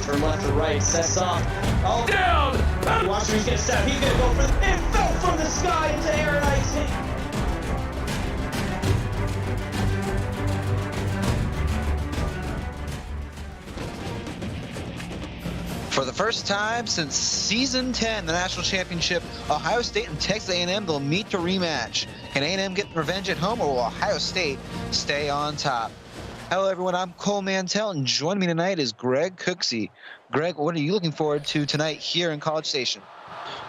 From left to right, sets off. Oh, Down! watch him, he's gonna step. He's gonna go for the. It fell from the sky into air and icing. For the first time since Season 10, the National Championship, Ohio State and Texas A&M, they'll meet to rematch. Can A&M get revenge at home, or will Ohio State stay on top? Hello, everyone. I'm Cole Mantell, and joining me tonight is Greg Cooksey. Greg, what are you looking forward to tonight here in College Station?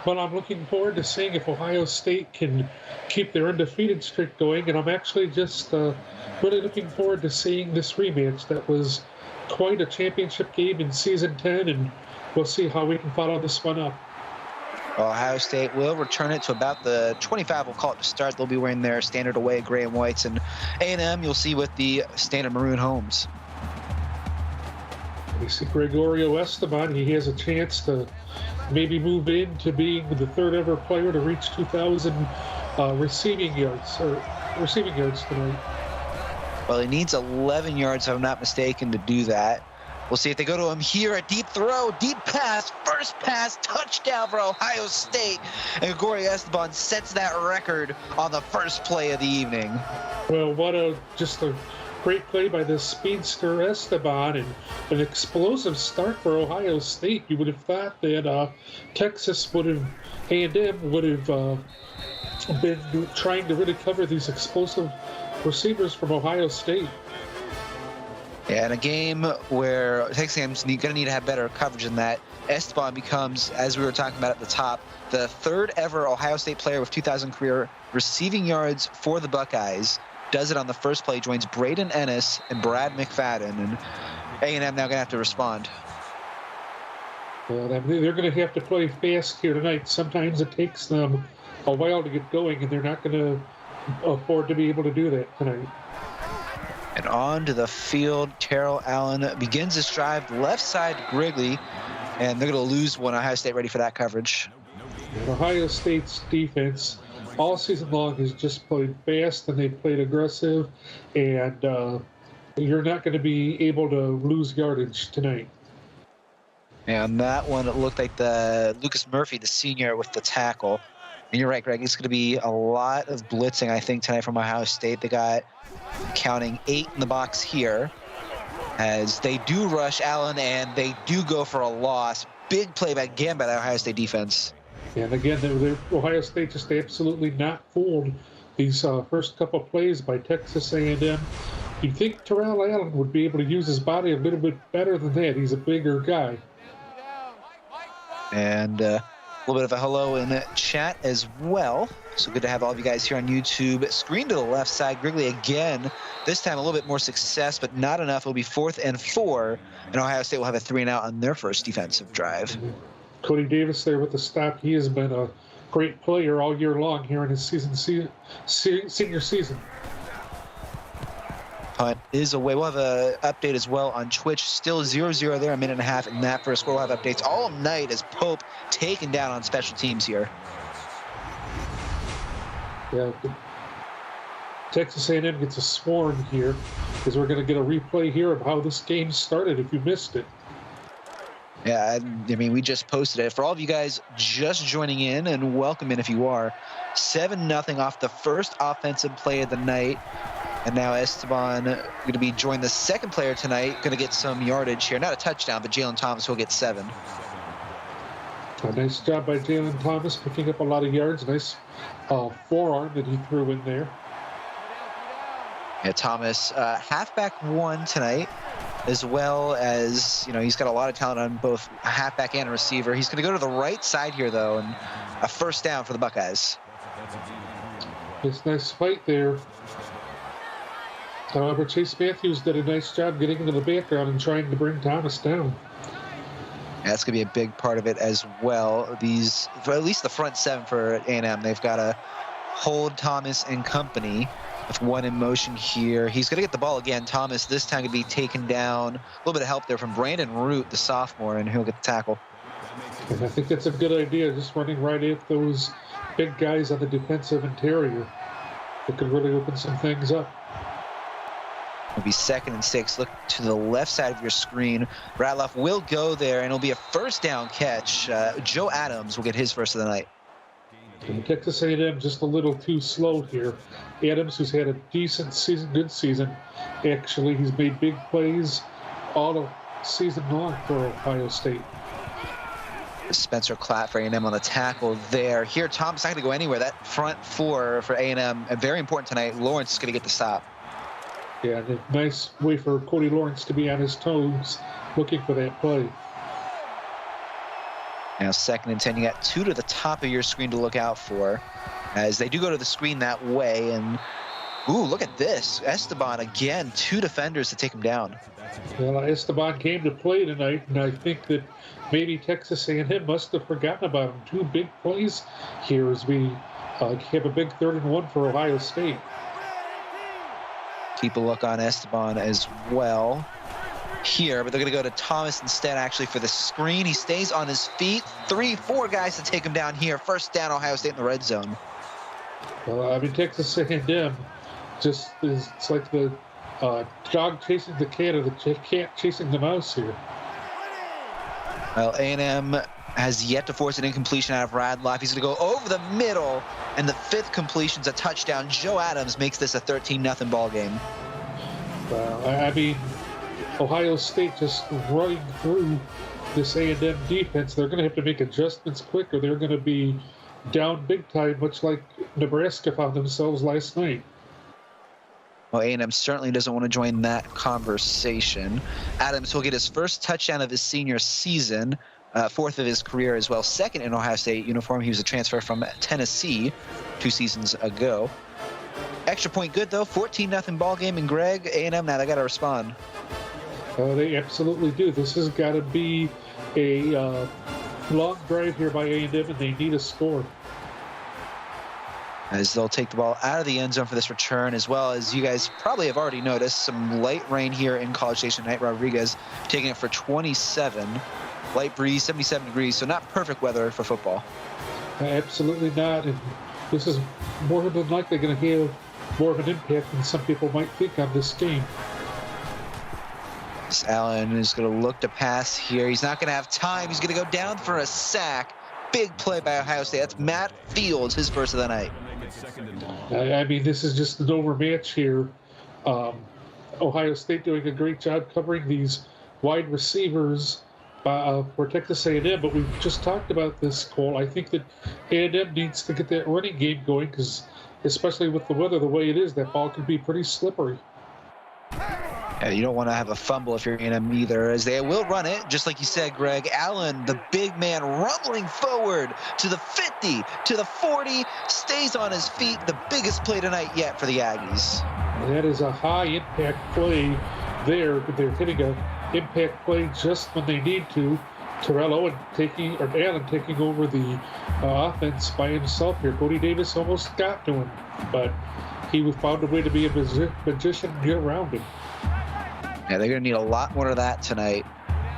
Well, I'm looking forward to seeing if Ohio State can keep their undefeated streak going, and I'm actually just really looking forward to seeing this rematch. That was quite a championship game in Season 10, and we'll see how we can follow this one up. Ohio State will return it to about the 25. We'll call it to start. They'll be wearing their standard away gray and whites, and A&M you'll see with the standard maroon homes. We see Gregorio Esteban. He has a chance to maybe move into being the third ever player to reach 2,000 receiving yards tonight. Well, he needs 11 yards, if I'm not mistaken, to do that. We'll see if they go to him here. A deep throw, deep pass, first pass, touchdown for Ohio State. And Gregorio Esteban sets that record on the first play of the evening. Well, just a great play by the speedster Esteban, and an explosive start for Ohio State. You would have thought that Texas A&M would have been trying to really cover these explosive receivers from Ohio State. Yeah, in a game where Texas A&M's going to need to have better coverage than that, Esteban becomes, as we were talking about at the top, the third ever Ohio State player with 2,000 career receiving yards for the Buckeyes. Does it on the first play, joins Braden Ennis and Brad McFadden, and A&M now going to have to respond. Well, they're going to have to play fast here tonight. Sometimes it takes them a while to get going, and they're not going to afford to be able to do that tonight. And on to the field, Terrell Allen begins his drive left side to Grigley, and they're going to lose one. Ohio State ready for that coverage. And Ohio State's defense all season long has just played fast, and they played aggressive, and you're not going to be able to lose yardage tonight. And that one, it looked like the Lucas Murphy, the senior, with the tackle. And you're right, Greg. It's going to be a lot of blitzing, I think, tonight from Ohio State. They got counting 8 in the box here, as they do rush Allen, and they do go for a loss. Big play again by the Ohio State defense. And again, Ohio State just absolutely not fooled these first couple plays by Texas A&M. You'd think Terrell Allen would be able to use his body a little bit better than that. He's a bigger guy. And a little bit of a hello in the chat as well. So good to have all of you guys here on YouTube. Screen to the left side. Grigley again. This time a little bit more success, but not enough. It'll be 4th and 4. And Ohio State will have a 3-and-out on their first defensive drive. Cody Davis there with the stop. He has been a great player all year long here in his senior season. Punt is away. We'll have an update as well on Twitch. Still 0-0 there, a minute and a half in that first score. We'll have updates all night as Pope taken down on special teams here. Yeah, Texas A&M gets a swarm here, because we're going to get a replay here of how this game started if you missed it. Yeah, I mean, we just posted it. For all of you guys just joining in, and welcome in if you are, 7-0 off the first offensive play of the night. And now Esteban going to be joined the second player tonight, going to get some yardage here. Not a touchdown, but Jalen Thomas will get 7. A nice job by Jalen Thomas, picking up a lot of yards. Nice forearm that he threw in there. Yeah, Thomas, halfback 1 tonight, as well as, he's got a lot of talent on both a halfback and a receiver. He's going to go to the right side here, though, and a first down for the Buckeyes. Nice fight there. However, Chase Matthews did a nice job getting into the background and trying to bring Thomas down. Yeah, that's going to be a big part of it as well. For at least the front 7 for A&M, they've got to hold Thomas and company with 1 in motion here. He's going to get the ball again. Thomas this time going to be taken down. A little bit of help there from Brandon Root, the sophomore, and he'll get the tackle. And I think that's a good idea, just running right at those big guys on the defensive interior. It could really open some things up. It'll be 2nd and 6. Look to the left side of your screen. Ratliff will go there, and it'll be a first down catch. Joe Adams will get his first of the night. And Texas A&M just a little too slow here. Adams, who's had a decent season, good season, actually, he's made big plays all season long for Ohio State. Spencer Klatt for A&M on the tackle there. Here, Tom's not going to go anywhere. That front 4 for A&M, very important tonight. Lawrence is going to get the stop. Yeah, and a nice way for Cody Lawrence to be on his toes looking for that play. Now 2nd and 10. You got 2 to the top of your screen to look out for, as they do go to the screen that way, and Ooh, look at this. Esteban again, 2 defenders to take him down. Well, Esteban came to play tonight, and I think that maybe Texas A&M must have forgotten about him. 2 big plays here as we have a big 3rd and 1 for Ohio State. Keep a look on Esteban as well here, but they're going to go to Thomas instead actually for the screen. He stays on his feet. 4 guys to take him down here. First down, Ohio State in the red zone. Well, I mean, Texas A&M just is, it's like the dog chasing the cat or the cat chasing the mouse here. Well, A&M has yet to force an incompletion out of Radloff. He's going to go over the middle, and the 5th completion's a touchdown. Joe Adams makes this a 13-0 ball game. Well, I mean, Ohio State just running through this A&M defense. They're going to have to make adjustments quick, or they're going to be down big time, much like Nebraska found themselves last night. Well, A&M certainly doesn't want to join that conversation. Adams will get his first touchdown of his senior season, 4th of his career as well, 2nd in Ohio State uniform. He was a transfer from Tennessee 2 seasons ago. Extra point good, though. 14-0 ball game. And Greg, A&M now, they got to respond. They absolutely do. This has got to be a long drive here by A&M, and they need a score. As they'll take the ball out of the end zone for this return, as well as you guys probably have already noticed, some light rain here in College Station. Knight Rodriguez taking it for 27. Light breeze, 77 degrees, so not perfect weather for football. Absolutely not, and this is more than likely going to have more of an impact than some people might think on this game. Allen is going to look to pass here. He's not going to have time. He's going to go down for a sack. Big play by Ohio State. That's Matt Fields, his first of the night. I mean, this is just an overmatch here. Ohio State doing a great job covering these wide receivers for Texas A&M, but we've just talked about this, Cole. I think that A&M needs to get that running game going, because especially with the weather the way it is, that ball can be pretty slippery. Yeah, you don't want to have a fumble if you're A&M either, as they will run it, just like you said, Greg. Allen, the big man, rumbling forward to the 50, to the 40, stays on his feet. The biggest play tonight yet for the Aggies. That is a high-impact play there. They're hitting an impact play just when they need to. Allen taking over the offense by himself here. Cody Davis almost got to him, but he found a way to be a magician and get around him. Yeah, they're going to need a lot more of that tonight.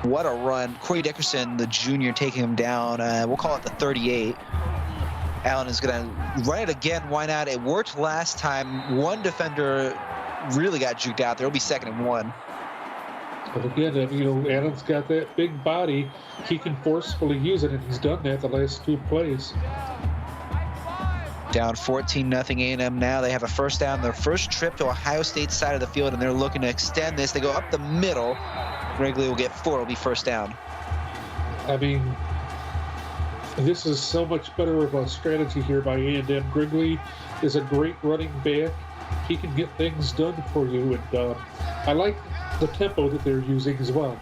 What a run. Corey Dickerson, the junior, taking him down. We'll call it the 38. Allen is going to run it again. Why not? It worked last time. One defender really got juked out. There will be 2nd and 1. But again, Allen's got that big body. He can forcefully use it, and he's done that the last 2 plays. Down 14-0 A&M now. They have a first down, their first trip to Ohio State's side of the field, and they're looking to extend this. They go up the middle. Wrigley will get 4. It'll be first down. I mean, this is so much better of a strategy here by A&M. Wrigley is a great running back. He can get things done for you, and I like the tempo that they're using as well.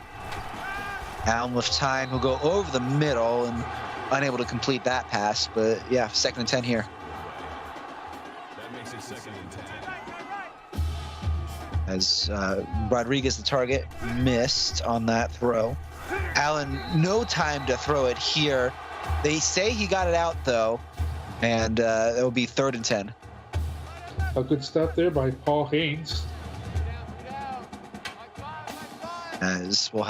Allen with time. He'll go over the middle and unable to complete that pass, but yeah, 2nd and 10 here. As Rodriguez, the target, missed on that throw. Allen, no time to throw it here. They say he got it out, though, and it will be 3rd and 10. A good stop there by Paul Haynes. As we'll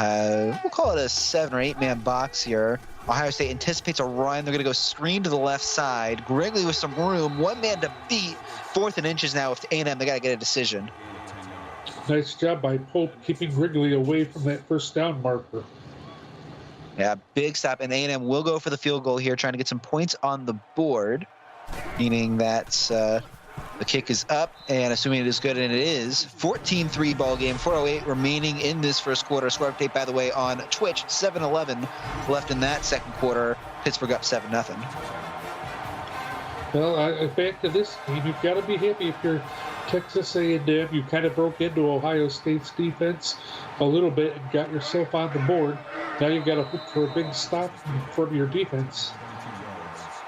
call it a 7 or 8 man box here. Ohio State anticipates a run. They're going to go screen to the left side. Wrigley with some room. 1 man to beat. 4th and inches now with A&M. They got to get a decision. Nice job by Pope keeping Wrigley away from that first down marker. Yeah, big stop. And A&M will go for the field goal here, trying to get some points on the board, meaning that the kick is up, and assuming it is good, and it is, 14-3 ball game, 4:08 remaining in this first quarter. Score update, by the way, on Twitch, 7-11 left in that second quarter. Pittsburgh up 7-0. Well, back to this game, you've got to be happy if you're Texas A&M. You kind of broke into Ohio State's defense a little bit and got yourself on the board. Now you've got to hope for a big stop from your defense.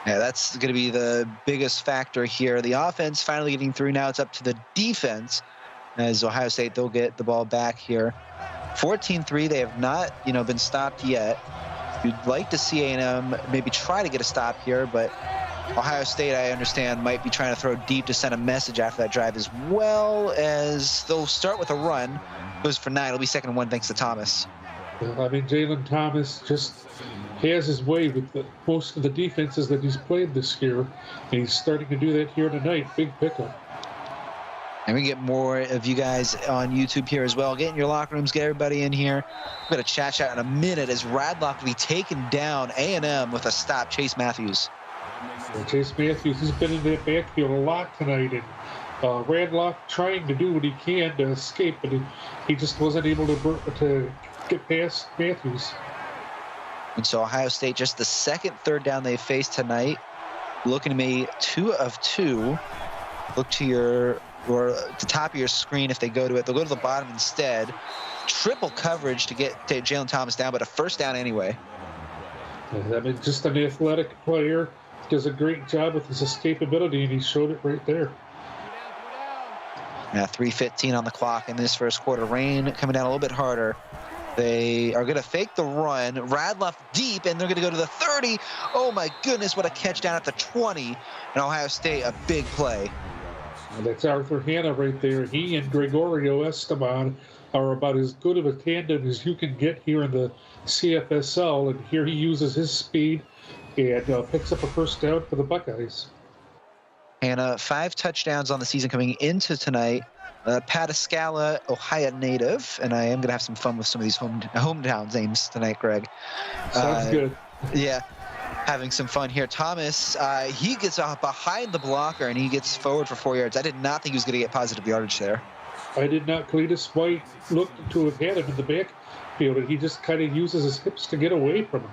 Yeah, that's going to be the biggest factor here. The offense finally getting through. Now it's up to the defense as Ohio State, they'll get the ball back here. 14-3, they have not, been stopped yet. You'd like to see A&M maybe try to get a stop here, but Ohio State, I understand, might be trying to throw deep to send a message after that drive, as well as they'll start with a run. Goes for 9. It'll be 2nd and 1 thanks to Thomas. I mean, Jalen Thomas just has his way with most of the defenses that he's played this year, and he's starting to do that here tonight. Big pickup. And we get more of you guys on YouTube here as well. Get in your locker rooms, get everybody in here. We're going to chat in a minute as Radloff will be taken down A&M with a stop. Chase Matthews. Yeah, Chase Matthews has been in that backfield a lot tonight, and Radloff trying to do what he can to escape, but he just wasn't able to get past Matthews. And so Ohio State, just the second third down they faced tonight. Looking to me, 2 of 2. Look to the top of your screen if they go to it. They'll go to the bottom instead. Triple coverage to get Jalen Thomas down, but a first down anyway. I mean, just an athletic player. Does a great job with his escapability, and he showed it right there. Now 3:15 on the clock in this first quarter. Rain coming down a little bit harder. They are going to fake the run. Radloff deep, and they're going to go to the 30. Oh, my goodness, what a catch down at the 20. And Ohio State, a big play. And that's Arthur Hanna right there. He and Gregorio Esteban are about as good of a tandem as you can get here in the CFSL. And here he uses his speed and picks up a first down for the Buckeyes. Hanna, 5 touchdowns on the season coming into tonight. Pataskala, Ohio native, and I am going to have some fun with some of these hometown names tonight, Greg. Sounds good. Yeah, having some fun here. Thomas, he gets behind the blocker, and he gets forward for 4 yards. I did not think he was going to get positive yardage there. I did not. Cletus White looked to have had him in the backfield, and he just kind of uses his hips to get away from him.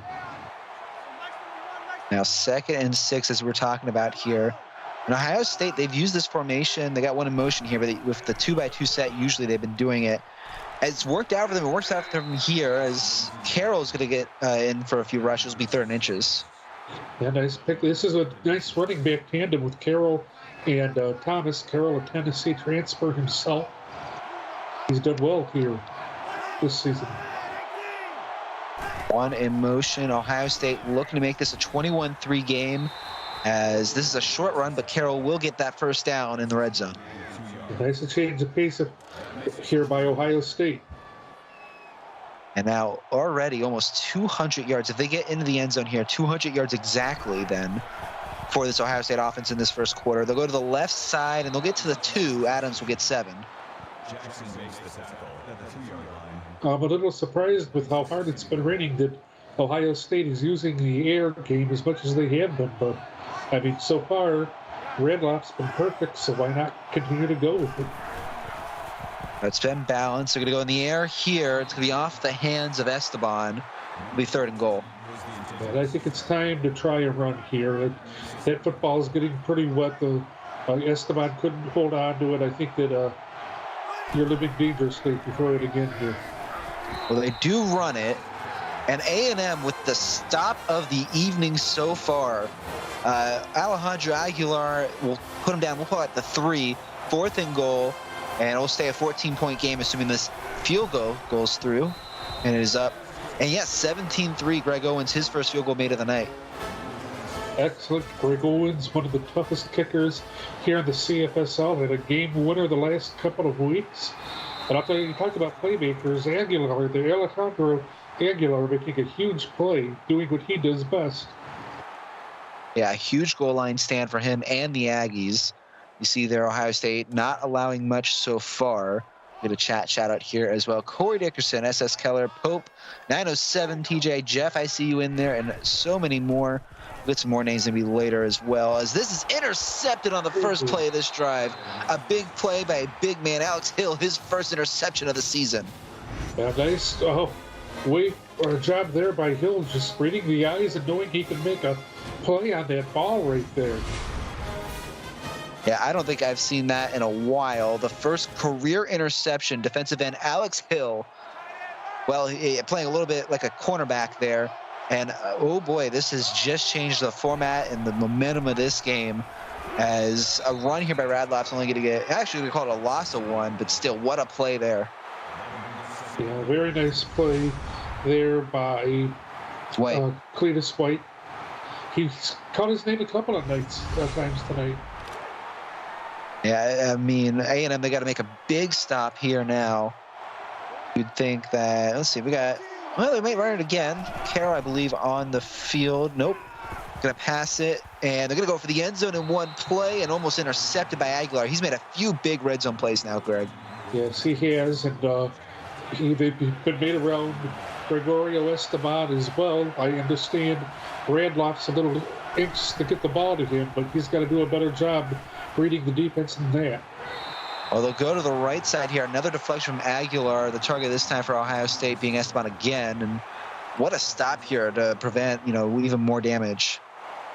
Now 2nd and 6, as we're talking about here. In Ohio State, they've used this formation. They got one in motion here, but with the 2x2 set, usually they've been doing it. It's worked out for them. It works out for them here as Carroll's going to get in for a few rushes. It'll be 3rd and inches. Yeah, nice pick. This is a nice running back tandem with Carroll and Thomas. Carroll, a Tennessee transfer himself. He's done well here this season. One in motion. Ohio State looking to make this a 21-3 game, as this is a short run, but Carroll will get that first down in the red zone. Nice to change the pace here by Ohio State. And now already almost 200 yards. If they get into the end zone here, 200 yards exactly then for this Ohio State offense in this first quarter. They'll go to the left side, and they'll get to the 2. Adams will get 7. Jackson makes the tackle at the 2-yard line. I'm a little surprised with how hard it's been raining that Ohio State is using the air game as much as they have been, but I mean, so far, Radloff's been perfect, so why not continue to go with it? It's been balanced. They're going to go in the air here. It's going to be off the hands of Esteban. It'll be 3rd and goal. And I think it's time to try a run here. That football is getting pretty wet. Esteban couldn't hold on to it. I think that you're living dangerously if you throw it again here. Well, they do run it. And A&M with the stop of the evening so far. Alejandro Aguilar will put him down. We'll call it the 3. 4th and goal. And it'll stay a 14-point game, assuming this field goal goes through. And it is up. And yes, 17-3, Greg Owens, his first field goal made of the night. Excellent. Greg Owens, one of the toughest kickers here in the CFSL. Had a game winner the last couple of weeks. And I'll tell you talk about playmakers. Alejandro Aguilar making a huge play, doing what he does best. Yeah, a huge goal line stand for him and the Aggies. You see there, Ohio State not allowing much so far. Get a shout out here as well. Corey Dickerson, SS Keller, Pope, 907, TJ, Jeff, I see you in there, and so many more. We'll get some more names maybe later as well, as this is intercepted on the first play of this drive. A big play by a big man, Alex Hill, his first interception of the season. Yeah, nice job there by Hill, just reading the eyes and knowing he can make a play on that ball right there. Yeah, I don't think I've seen that in a while. The first career interception, defensive end Alex Hill, well, playing a little bit like a cornerback there, And oh boy, this has just changed the format and the momentum of this game. As a run here by Radloff's only going to get, actually we call it a loss of one, but still, what a play there. Yeah, very nice play there by White. Cletus White. He's caught his name a couple of times tonight. Yeah, I mean, A&M, they got to make a big stop here now. You'd think that, let's see, well, they may run it again. Carroll, I believe, on the field. Nope. Going to pass it, and they're going to go for the end zone in one play and almost intercepted by Aguilar. He's made a few big red zone plays now, Greg. Yes, he has, and they've been made around Gregorio Esteban as well. I understand Radloff's a little anxious to get the ball to him, but he's got to do a better job reading the defense than that. Well, they'll go to the right side here. Another deflection from Aguilar. The target this time for Ohio State being Esteban again. And what a stop here to prevent, even more damage.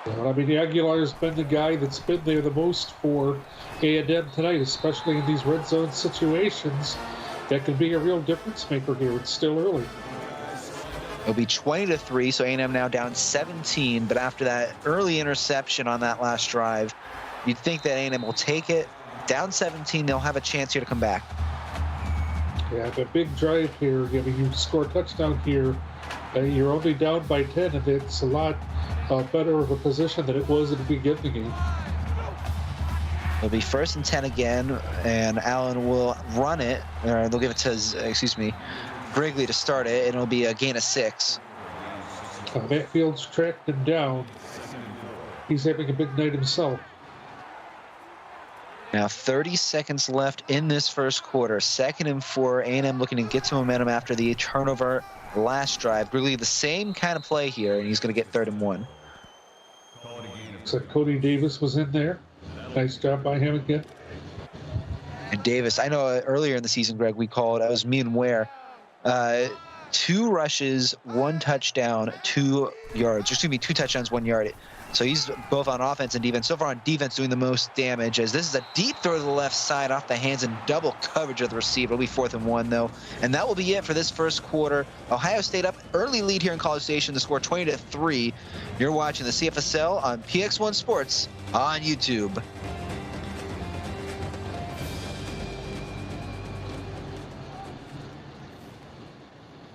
Well, I mean, Aguilar's been the guy that's been there the most for A&M tonight, especially in these red zone situations. That could be a real difference maker here. It's still early. It'll be 20-3, so A&M now down 17. But after that early interception on that last drive, you'd think that A&M will take it. Down 17, they'll have a chance here to come back. Yeah, the big drive here. I mean, you score a touchdown here, you're only down by 10, and it's a lot better of a position than it was at the beginning of the game. It'll be 1st and 10 again, and Allen will run it. Or they'll give it to, Grigley to start it, and it'll be a gain of 6. Matt Fields tracked him down. He's having a big night himself. Now 30 seconds left in this first quarter. 2nd and 4. A&M looking to get some momentum after the turnover last drive. Grigley, the same kind of play here, and he's going to get 3rd and 1. So Cody Davis was in there. Nice job by him again. And Davis, I know earlier in the season, Greg, it was me and Ware. 2 rushes, 1 touchdown, 2 yards. Excuse me, 2 touchdowns, 1 yard. So he's both on offense and defense. So far on defense, doing the most damage, as this is a deep throw to the left side off the hands and double coverage of the receiver. It'll be 4th and 1, though. And that will be it for this first quarter. Ohio State up early lead here in College Station. The score 20-3. You're watching the CFSL on PX1 Sports on YouTube.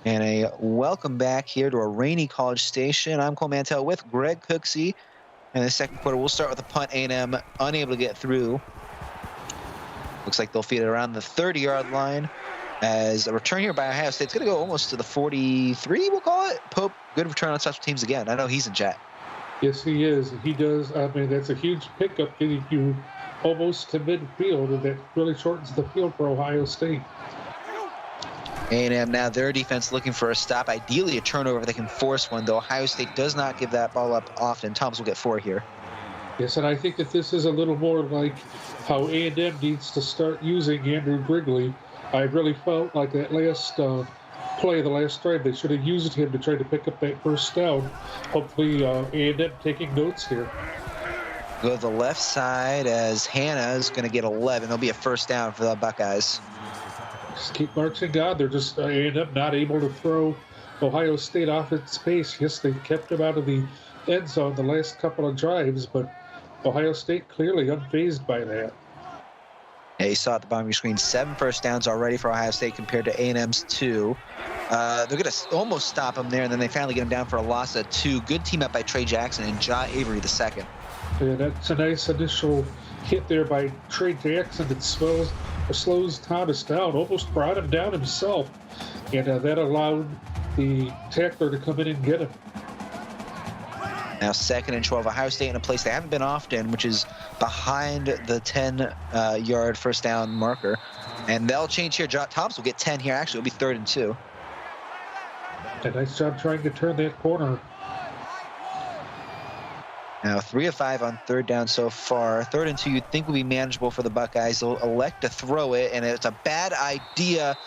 And a welcome back here to a rainy College Station. I'm Cole Mantell with Greg Cooksey. And the second quarter, we'll start with a punt. A&M unable to get through. Looks like they'll feed it around the 30-yard line. As a return here by Ohio State, it's going to go almost to the 43, we'll call it. Pope, good return on special teams again. I know he's in chat. Yes, he is. He does. I mean, that's a huge pickup getting you almost to midfield, and that really shortens the field for Ohio State. A&M now, their defense looking for a stop, ideally a turnover if they can force one, though Ohio State does not give that ball up often. Thomas will get 4 here. Yes, and I think that this is a little more like how A&M needs to start using Andrew Grigley. I really felt like that last play, the last drive, they should have used him to try to pick up that first down. Hopefully A&M taking notes here. Go to the left side as Hannah is going to get 11. There'll be a first down for the Buckeyes. Just keep marching on. They're just A&M not able to throw Ohio State off its pace. Yes, they kept him out of the end zone the last couple of drives, but Ohio State clearly unfazed by that. Yeah, you saw at the bottom of your screen, 7 first downs already for Ohio State compared to A&M's 2. They're going to almost stop him there, and then they finally get him down for a loss of 2. Good team up by Trey Jackson and Ja Avery II. Yeah, that's a nice initial hit there by Trey Jackson that slows Thomas down, almost brought him down himself, and that allowed the tackler to come in and get him. Now 2nd and 12, Ohio State in a place they haven't been often, which is behind the 10-yard first down marker. And they'll change here. Thomas will get 10 here. Actually, it'll be 3rd and 2. A nice job trying to turn that corner. Now 3 of 5 on 3rd down so far. 3rd and 2 you'd think would be manageable for the Buckeyes. They'll elect to throw it, and it's a bad idea.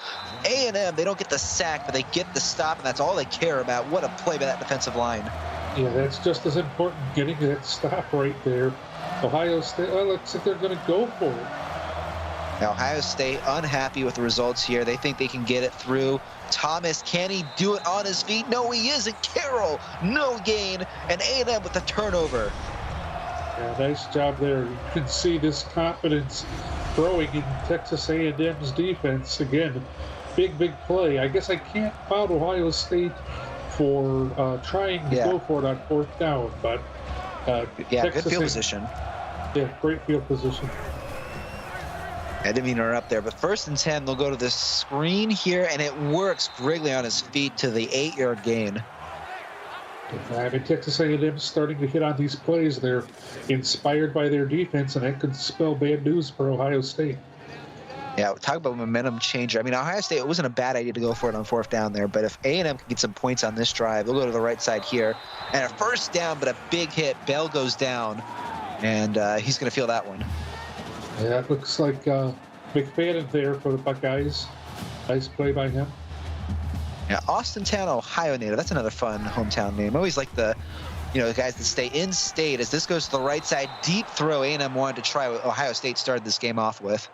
A&M, they don't get the sack, but they get the stop, and that's all they care about. What a play by that defensive line. Yeah, that's just as important, getting that stop right there. Ohio State, well, looks like they're going to go for it. Now, Ohio State unhappy with the results here. They think they can get it through. Thomas, can he do it on his feet? No, he isn't. Carroll, no gain, and A&M with the turnover. Yeah, nice job there. You can see this confidence growing in Texas A&M's defense. Again, big play. I guess I can't fault Ohio State for trying to go for it on 4th down, but good field position. Yeah, great field position. I didn't mean to interrupt there, but 1st and 10, they'll go to the screen here, and it works. Grigley on his feet to the 8-yard gain. I mean, Texas A&M's starting to hit on these plays. They're inspired by their defense, and that could spell bad news for Ohio State. Yeah, talk about momentum changer. I mean, Ohio State, it wasn't a bad idea to go for it on 4th down there, but if A&M can get some points on this drive, they'll go to the right side here. And a 1st down, but a big hit. Bell goes down, and he's going to feel that one. Yeah, it looks like McFadden there for the Buckeyes. Nice play by him. Yeah, Austintown, Ohio native. That's another fun hometown name. I always like the guys that stay in state. As this goes to the right side, deep throw. A&M wanted to try what Ohio State started this game off with.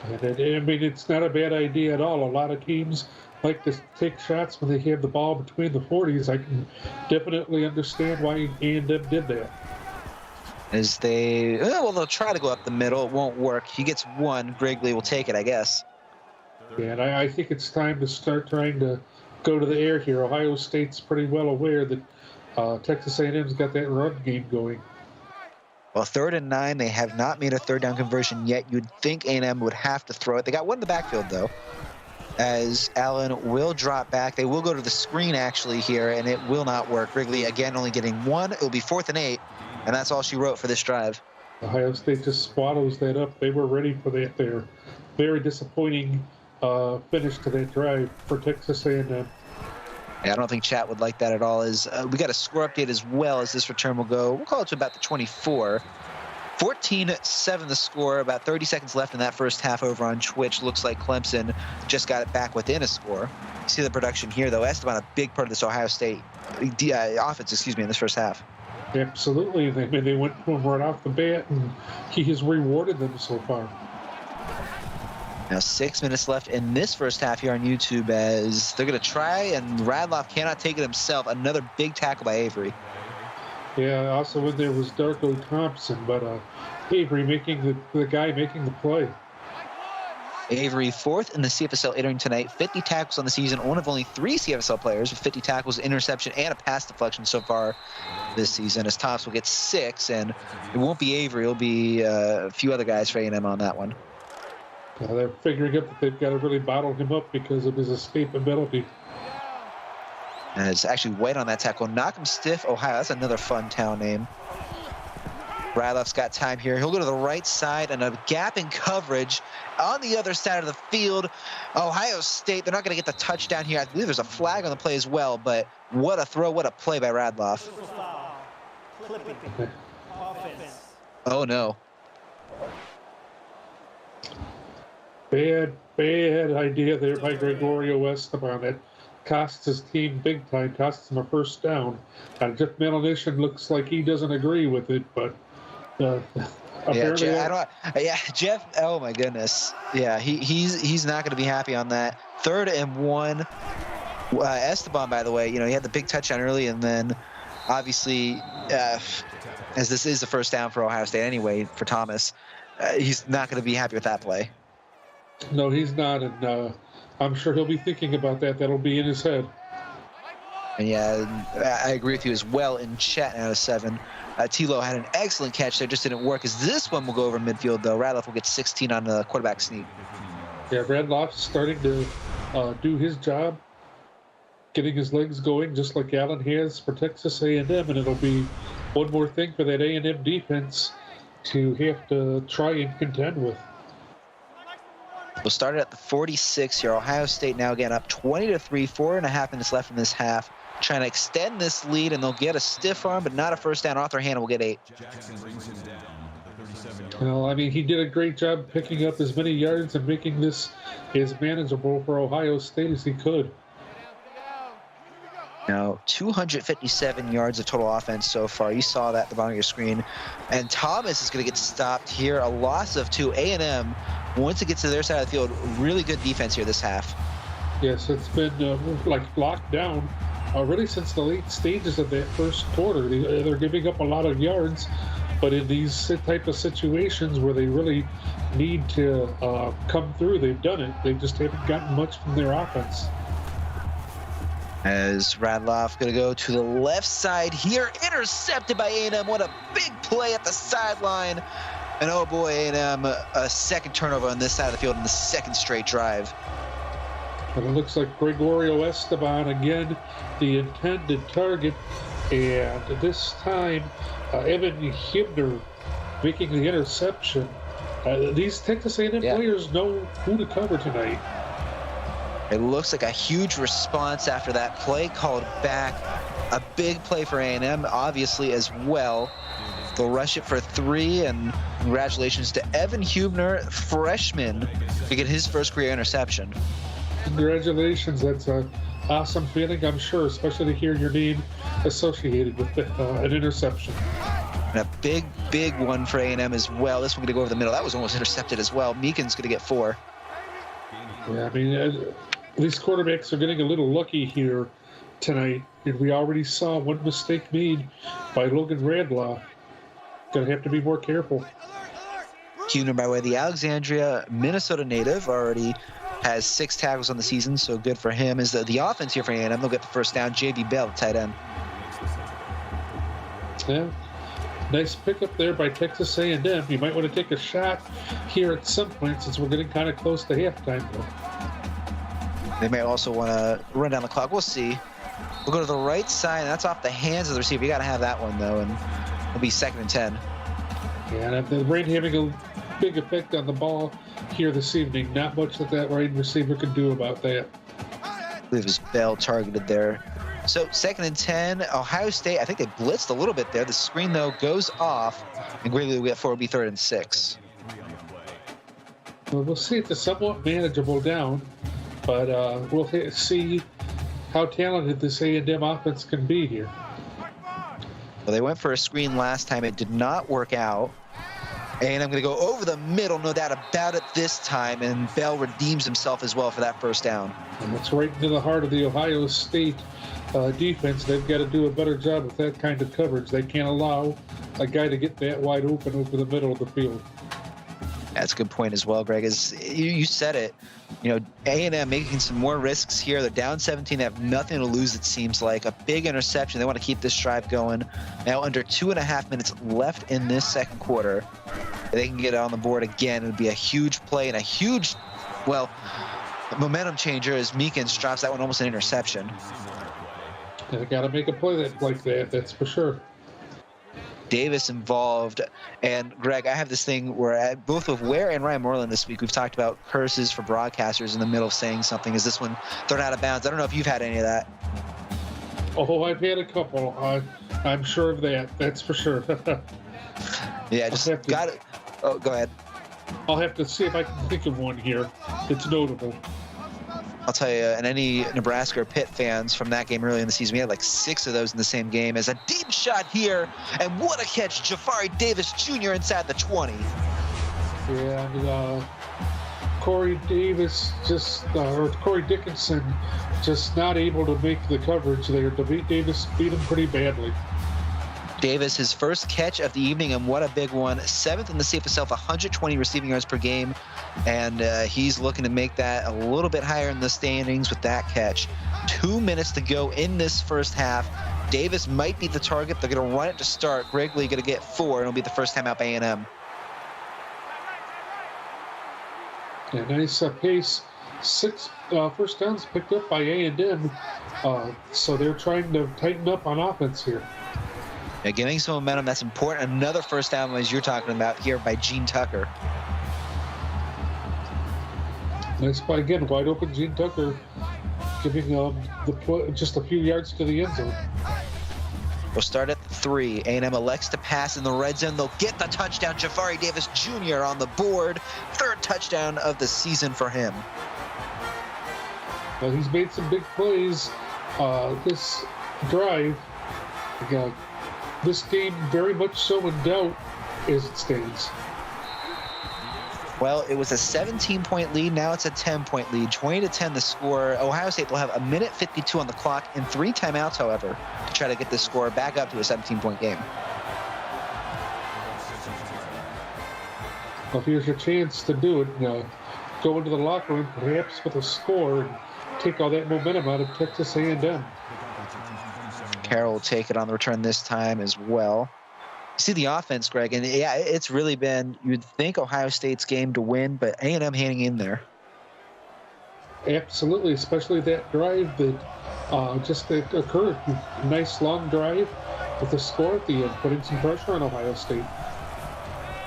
And I mean, it's not a bad idea at all. A lot of teams like to take shots when they have the ball between the 40s. I can definitely understand why A&M did that. As they'll try to go up the middle. It won't work. He gets one. Grigley will take it, I guess. Yeah, and I think it's time to start trying to go to the air here. Ohio State's pretty well aware that Texas A&M's got that run game going. Well, 3rd and 9, they have not made a 3rd down conversion yet. You'd think A&M would have to throw it. They got one in the backfield, though, as Allen will drop back. They will go to the screen, actually, here, and it will not work. Grigley, again, only getting one. It will be 4th and 8, and that's all she wrote for this drive. Ohio State just swallows that up. They were ready for that there. Very disappointing finish to that drive for Texas A&M. Yeah, I don't think chat would like that at all. We got a score update as well as this return will go. We'll call it to about the 24. 14-7 the score. About 30 seconds left in that first half over on Twitch. Looks like Clemson just got it back within a score. You see the production here, though. Esteban, a big part of this Ohio State offense, in this first half. Absolutely. They went for him right off the bat, and he has rewarded them so far. Now 6 minutes left in this first half here on YouTube as they're going to try, and Radloff cannot take it himself. Another big tackle by Avery. Yeah, also in there was Darko Thompson, but Avery making the guy making the play. Avery 4th in the CFSL entering tonight. 50 tackles on the season. One of only 3 CFSL players with 50 tackles, interception, and a pass deflection so far this season. As Thompson will get 6, and it won't be Avery. It'll be a few other guys for A&M on that one. They're figuring out that they've got to really bottle him up because of his escapability. And it's actually White on that tackle. Knock him stiff, Ohio. That's another fun town name. Radloff's got time here. He'll go to the right side, and a gap in coverage on the other side of the field. Ohio State, they're not going to get the touchdown here. I believe there's a flag on the play as well, but what a throw, what a play by Radloff. Oh, no. Bad idea there by Gregorio Esteban. That costs his team big time, costs him a first down. And Jeff Melanician looks like he doesn't agree with it, but Jeff, oh my goodness. Yeah, he's not going to be happy on that. 3rd and 1. Esteban, by the way, he had the big touchdown early, and then obviously, as this is the first down for Ohio State anyway, for Thomas, he's not going to be happy with that play. No, he's not, and I'm sure he'll be thinking about that. That'll be in his head. And yeah, I agree with you as well in chat out of 7. Tilo had an excellent catch there, just didn't work, as this one will go over midfield, though. Radloff will get 16 on the quarterback sneak. Yeah, Radloff's starting to do his job, getting his legs going, just like Allen has for Texas A&M, and it'll be one more thing for that A&M defense to have to try and contend with. We'll start it at the 46 here. Ohio State now again up 20-3, 4.5 minutes left in this half. Trying to extend this lead, and they'll get a stiff arm, but not a first down. Arthur Hanna will get 8. Well, I mean, he did a great job picking up as many yards and making this as manageable for Ohio State as he could. Now, 257 yards of total offense so far. You saw that at the bottom of your screen. And Thomas is going to get stopped here. A loss of 2. A&M once it gets to their side of the field, really good defense here this half. Yes, it's been like locked down really since the late stages of that first quarter. They're giving up a lot of yards, but in these type of situations where they really need to come through, they've done it. They just haven't gotten much from their offense. As Radloff going to go to the left side here, intercepted by A&M. What a big play at the sideline. And oh boy, A&M, a second turnover on this side of the field in the second straight drive. And it looks like Gregorio Esteban again, the intended target. And this time, Evan Hibner making the interception. These Texas A&M players know who to cover tonight. It looks like a huge response after that play called back. A big play for A&M, obviously, as well. They'll rush it for 3, and congratulations to Evan Hubner, freshman, to get his first career interception. Congratulations. That's an awesome feeling, I'm sure, especially to hear your name associated with an interception. And a big, big one for A&M as well. This one going to go over the middle. That was almost intercepted as well. Meekin's going to get 4. Yeah, I mean, these quarterbacks are getting a little lucky here tonight, and we already saw one mistake made by Logan Radloff. Going to have to be more careful. Hubner, by the way, the Alexandria, Minnesota native, already has 6 tackles on the season, so good for him. Is the offense here for A&M? They'll get the first down. J.B. Bell, tight end. Yeah, nice pickup there by Texas A&M. You might want to take a shot here at some point since we're getting kind of close to halftime, though. They may also want to run down the clock. We'll see. We'll go to the right side, and that's off the hands of the receiver. You got to have that one, though, and it'll be 2nd and 10. Yeah, and the rain having a big effect on the ball here this evening. Not much that right receiver can do about that. I believe it was Bell targeted there. So 2nd and 10, Ohio State, I think they blitzed a little bit there. The screen, though, goes off, and Greeley will get 4. It'll be 3rd and 6. Well, we'll see. It's a somewhat manageable down, but we'll see how talented this A&M offense can be here. Well, they went for a screen last time. It did not work out. And I'm going to go over the middle, no doubt about it this time. And Bell redeems himself as well for that first down. And that's right into the heart of the Ohio State defense. They've got to do a better job with that kind of coverage. They can't allow a guy to get that wide open over the middle of the field. That's a good point as well, Greg. As you said it, you know, A&M making some more risks here. They're down 17. They have nothing to lose, it seems like. A big interception. They want to keep this drive going. Now under 2.5 minutes left in this second quarter. If they can get it on the board again, it would be a huge play and a huge, well, momentum changer as Meekins drops that one almost an interception. They got to make a play like that, that's for sure. Davis involved, and Greg, I have this thing where both with Ware and Ryan Moreland this week, we've talked about curses for broadcasters in the middle of saying something. Is this one thrown out of bounds? I don't know if you've had any of that. Oh, I've had a couple. I'm sure of that. That's for sure. Yeah, just got it. Oh, go ahead. I'll have to see if I can think of one here. It's notable. I'll tell you, and any Nebraska or Pitt fans from that game early in the season, we had like 6 of those in the same game. As a deep shot here, and what a catch, Jafari Davis Jr. inside the 20. Yeah, Corey Davis or Corey Dickinson just not able to make the coverage there. Davis beat him pretty badly. Davis, his first catch of the evening, and what a big one. 7th in the CFSL, 120 receiving yards per game, and he's looking to make that a little bit higher in the standings with that catch. 2 minutes to go in this first half. Davis might be the target. They're going to run it to start. Wrigley going to get 4, and it'll be the first time out by A&M. Yeah, nice pace. 6 first downs picked up by A&M, so they're trying to tighten up on offense here. Yeah, getting some momentum, that's important. Another first down, as you're talking about here, by Gene Tucker. Nice play again, wide open Gene Tucker, giving the play just a few yards to the end zone. We'll start at 3. A&M elects to pass in the red zone. They'll get the touchdown. Jafari Davis Jr. on the board. 3rd touchdown of the season for him. Well, he's made some big plays this drive. This game very much so in doubt as it stands. Well, it was a 17-point lead. Now it's a 10-point lead. 20-10 the score. Ohio State will have 1:52 on the clock and 3 timeouts, however, to try to get this score back up to a 17-point game. Well, here's your chance to do it. Go into the locker room, perhaps with a score, and take all that momentum out of Texas A&M. Carroll will take it on the return this time as well. See the offense, Greg, and yeah, it's really been, you'd think Ohio State's game to win, but A&M hanging in there. Absolutely, especially that drive that just occurred. A nice long drive with a score at the end, putting some pressure on Ohio State.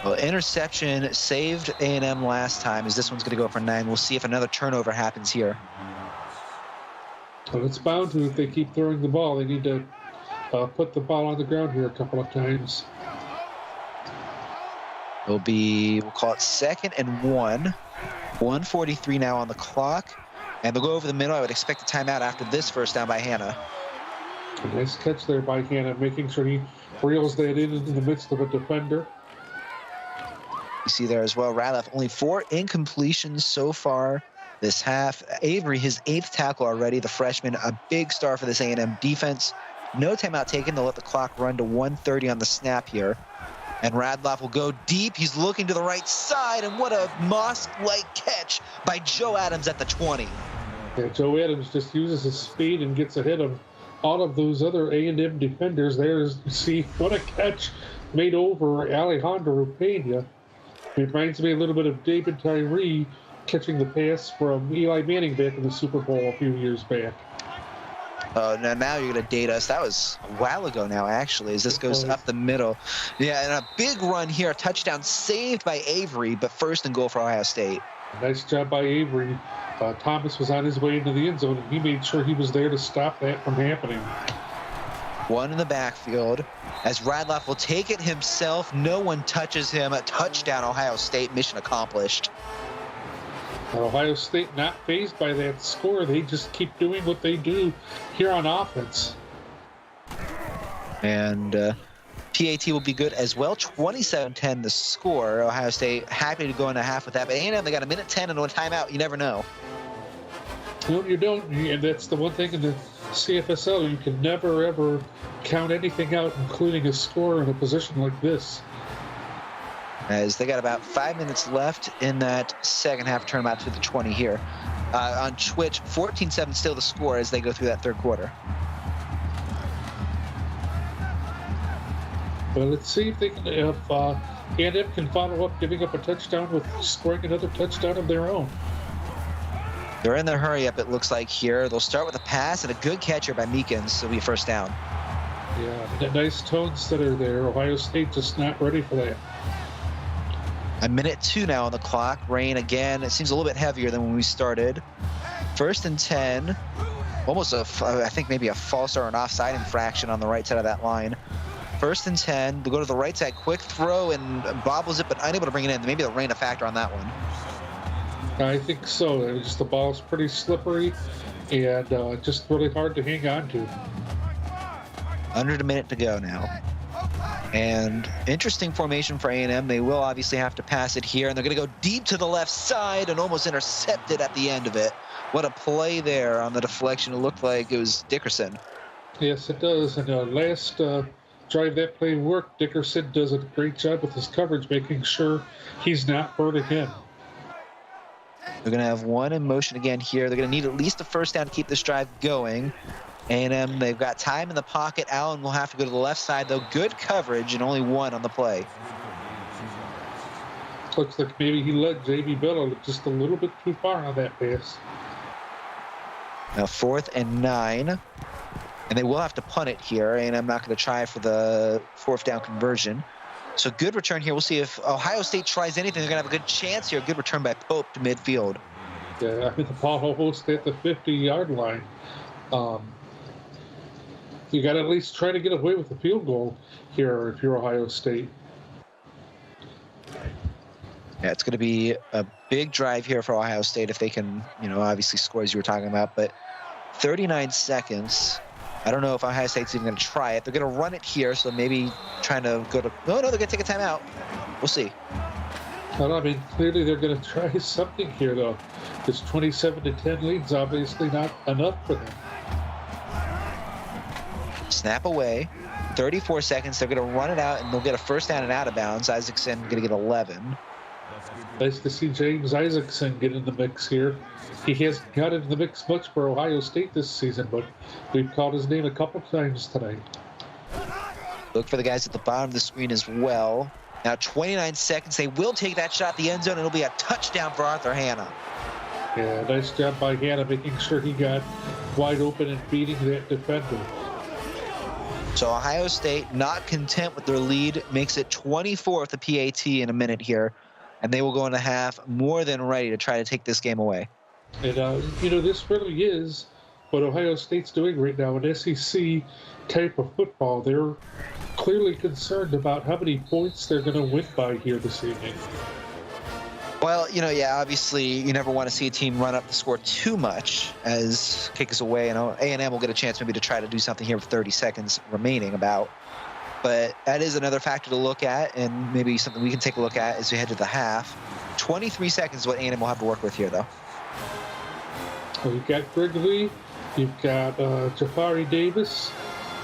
Well, interception saved A&M last time, as this one's going to go for 9. We'll see if another turnover happens here. Well, it's bound to if they keep throwing the ball. They need to put the ball on the ground here a couple of times. It'll be, we'll call it 2nd and 1. 1:43 now on the clock. And they'll go over the middle. I would expect a timeout after this first down by Hannah. A nice catch there by Hannah, making sure he reels that in the midst of a defender. You see there as well, Radloff, only 4 incompletions so far this half. Avery, his 8th tackle already, the freshman, a big star for this A&M defense. No timeout taken. They'll let the clock run to 1:30 on the snap here. And Radloff will go deep. He's looking to the right side, and what a mosque-like catch by Joe Adams at the 20. Yeah, Joe Adams just uses his speed and gets ahead of all of those other A&M defenders. There's, see, what a catch made over Alejandro Pena. It reminds me a little bit of David Tyree catching the pass from Eli Manning back in the Super Bowl a few years back. Now you're going to date us. That was a while ago now, actually, as this goes up the middle. Yeah, and a big run here. A touchdown saved by Avery, but 1st and goal for Ohio State. Nice job by Avery. Thomas was on his way into the end zone, and he made sure he was there to stop that from happening. 1 in the backfield, as Radloff will take it himself. No one touches him. A touchdown, Ohio State. Mission accomplished. Ohio State not fazed by that score. They just keep doing what they do here on offense. And PAT will be good as well. 27-10 the score. Ohio State happy to go into half with that. But A&M, they got 1:10 and a timeout. You never know. No, you don't. And that's the one thing in the CFSL. You can never, ever count anything out, including a score in a position like this. As they got about 5 minutes left in that second half, turn them out to the 20 here. On Twitch, 14-7 still the score as they go through that third quarter. Well, let's see if they can, if A&M can follow up giving up a touchdown with scoring another touchdown of their own. They're in the hurry up, it looks like here. They'll start with a pass and a good catch here by Meekins, so it'll be 1st down. Yeah, the nice tones that are there. Ohio State just not ready for that. 1:02 now on the clock. Rain again. It seems a little bit heavier than when we started. 1st and 10. Almost I think maybe a false or an offside infraction on the right side of that line. 1st and 10. They'll go to the right side. Quick throw and bobbles it, but unable to bring it in. Maybe they'll rain a factor on that one. I think so. It was just the ball's pretty slippery and just really hard to hang on to. Under a minute to go now. And interesting formation for A&M. They will obviously have to pass it here, and they're going to go deep to the left side and almost intercepted at the end of it. What a play there on the deflection. It looked like it was Dickerson. Yes, it does. And last drive that play worked, Dickerson does a great job with his coverage, making sure he's not hurt again. They're going to have 1 in motion again here. They're going to need at least a 1st down to keep this drive going. A&M, they've got time in the pocket. Allen will have to go to the left side, though. Good coverage and only 1 on the play. Looks like maybe he let J.B. Bello just a little bit too far on that pass. Now 4th and 9. And they will have to punt it here. A&M not going to try for the 4th down conversion. So good return here. We'll see if Ohio State tries anything. They're going to have a good chance here. Good return by Pope to midfield. Yeah, I mean, the ball almost at the 50-yard line. You got to at least try to get away with the field goal here if you're Ohio State. Yeah, it's going to be a big drive here for Ohio State if they can, obviously score as you were talking about. But 39 seconds. I don't know if Ohio State's even going to try it. They're going to run it here, so maybe trying to go to... No, they're going to take a timeout. We'll see. Well, I mean, clearly they're going to try something here, though. This 27-10 lead's obviously not enough for them. Snap away. 34 seconds. They're going to run it out, and they'll get a first down and out of bounds. Isaacson going to get 11. Nice to see James Isaacson get in the mix here. He hasn't got into the mix much for Ohio State this season, but we've called his name a couple times tonight. Look for the guys at the bottom of the screen as well. Now 29 seconds. They will take that shot at the end zone. It'll be a touchdown for Arthur Hanna. Yeah, nice job by Hanna making sure he got wide open and beating that defender. So Ohio State, not content with their lead, makes it 24 at the PAT in a minute here, and they will go into half more than ready to try to take this game away. And, this really is what Ohio State's doing right now, an SEC type of football. They're clearly concerned about how many points they're going to win by here this evening. Well, obviously you never want to see a team run up the score too much as kick us away. A&M will get a chance maybe to try to do something here with 30 seconds remaining about. But that is another factor to look at, and maybe something we can take a look at as we head to the half. 23 seconds is what A&M will have to work with here, though. Well, you've got Greg Lee, you've got Jafari Davis.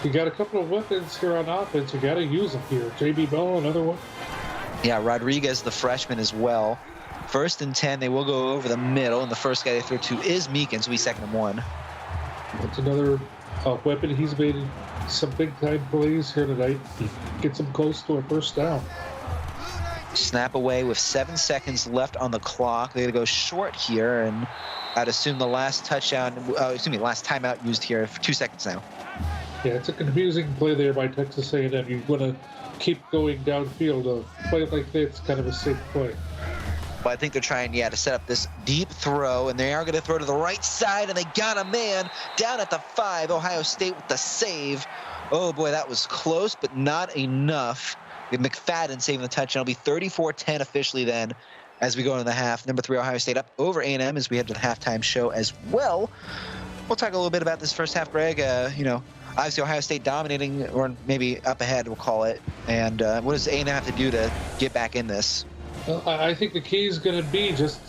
You got a couple of weapons here on offense. You got to use them here. J.B. Bell, another one. Yeah, Rodriguez, the freshman as well. 1st and 10, they will go over the middle, and the first guy they throw to is Meekins, so he's 2nd and 1. That's another weapon. He's made some big-time plays here tonight. Gets him close to a first down. Snap away with 7 seconds left on the clock. They're going to go short here, and I'd assume the last last timeout used here for 2 seconds now. Yeah, it's a confusing play there by Texas A&M. You want to keep going downfield. A play like that's kind of a safe play. But I think they're trying, to set up this deep throw, and they are going to throw to the right side, and they got a man down at the 5. Ohio State with the save. Oh, boy, that was close, but not enough. McFadden saving the touchdown. It'll be 34-10 officially then as we go into the half. Number 3, Ohio State up over A&M as we head to the halftime show as well. We'll talk a little bit about this first half, Greg. Obviously Ohio State dominating, or maybe up ahead, we'll call it. And what does A&M have to do to get back in this? Well, I think the key is going to be just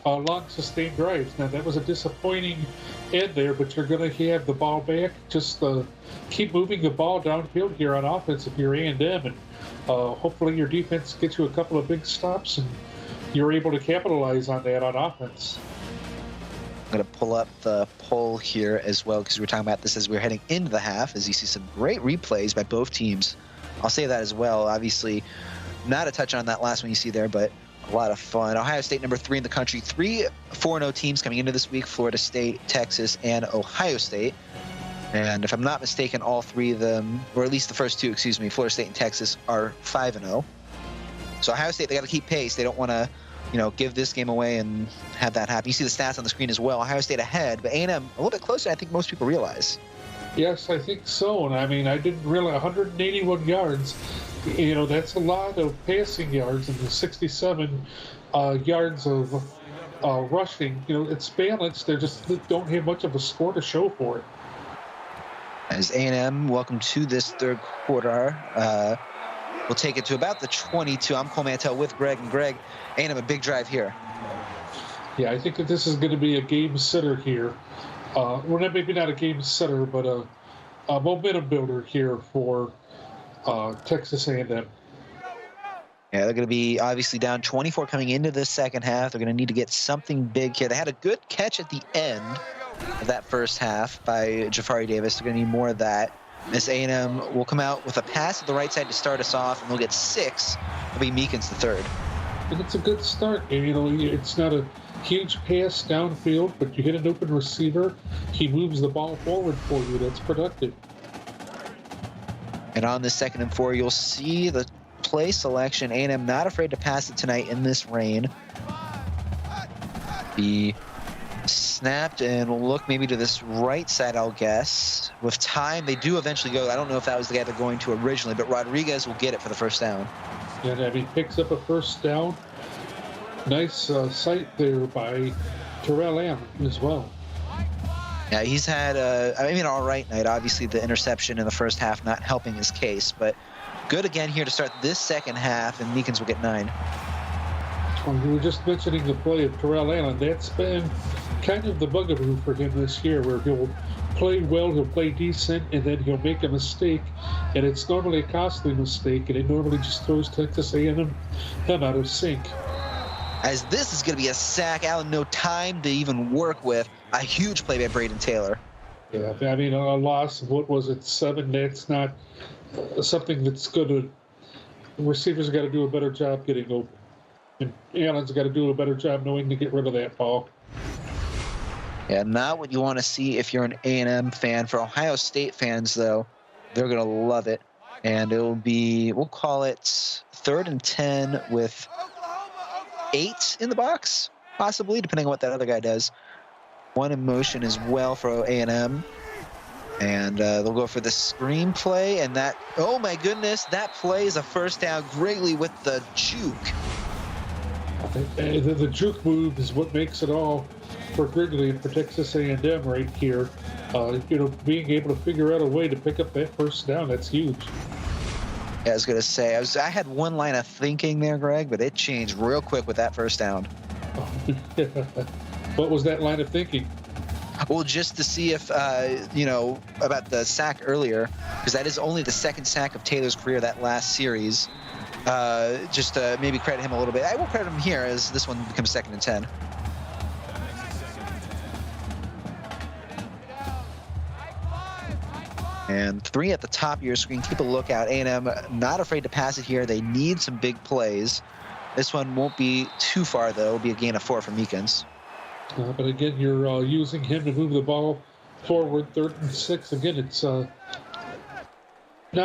long sustained drives. Now, that was a disappointing end there, but you're going to have the ball back. Just keep moving the ball downfield here on offense if you're A&M, and hopefully your defense gets you a couple of big stops, and you're able to capitalize on that on offense. I'm going to pull up the poll here as well, because we're talking about this as we're heading into the half, as you see some great replays by both teams. I'll say that as well. Obviously, not a touch on that last one you see there, but a lot of fun. Ohio State, number 3 in the country. 3 4-0 teams coming into this week: Florida State, Texas, and Ohio State. And if I'm not mistaken, all 3 of them, or at least the first 2, Florida State and Texas, are 5-0. So Ohio State, they got to keep pace. They don't want to, give this game away and have that happen. You see the stats on the screen as well. Ohio State ahead, but A&M a little bit closer than I think most people realize. Yes, I think so. And I mean, I didn't realize 181 yards. That's a lot of passing yards and the 67 yards of rushing. It's balanced. They just don't have much of a score to show for it. As A&M, welcome to this third quarter. We'll take it to about the 22. I'm Cole Mantell with Greg. And Greg, A&M, a big drive here. Yeah, I think that this is going to be a game setter here. Maybe not a game setter, but a momentum builder here for Texas A&M. Yeah, they're going to be obviously down 24 coming into the second half. They're going to need to get something big here. They had a good catch at the end of that first half by Jafari Davis. They're going to need more of that. Miss A&M will come out with a pass at the right side to start us off, and they'll get 6. It'll be Meekins the 3rd. And it's a good start. It's not a huge pass downfield, but you hit an open receiver. He moves the ball forward for you. That's productive. And on this 2nd and 4, you'll see the play selection. A&M not afraid to pass it tonight in this rain. Be snapped, and we'll look maybe to this right side, I'll guess. With time, they do eventually go. I don't know if that was the guy they're going to originally, but Rodriguez will get it for the first down. And he picks up a first down. Nice sight there by Terrell Allen as well. Yeah, he's had an all right night. Obviously, the interception in the first half not helping his case, but good again here to start this second half, and Meekins will get 9. Well, you were just mentioning the play of Terrell Allen. That's been kind of the bugaboo for him this year, where he'll play well, he'll play decent, and then he'll make a mistake, and it's normally a costly mistake, and it normally just throws Texas A&M out of sync. As this is going to be a sack, Allen no time to even work with. A huge play by Braden Taylor. Yeah, I mean, a loss of, what was it, 7, that's not something that's going to... Receivers got to do a better job getting open. And Allen's got to do a better job knowing to get rid of that ball. Yeah, not what you want to see if you're an A&M fan. For Ohio State fans, though, they're going to love it. And it'll be, we'll call it 3rd and 10 with 8 in the box, possibly, depending on what that other guy does. 1 in motion as well for A&M. And they'll go for the screen play. And that, oh my goodness, that play is a first down greatly with the juke. The juke move is what makes it all for Gridley and for Texas A&M right here. Being able to figure out a way to pick up that first down, that's huge. Yeah, I was going to say, I had one line of thinking there, Greg, but it changed real quick with that first down. What was that line of thinking? Well, just to see if, about the sack earlier, because that is only the 2nd sack of Taylor's career that last series. Just to maybe credit him a little bit. I will credit him here as this one becomes 2nd and 10. And 3 at the top of your screen. Keep a lookout. A&M not afraid to pass it here. They need some big plays. This one won't be too far, though. It'll be a gain of 4 for Meekins. But again, you're using him to move the ball forward, 3rd and 6. Again, it's not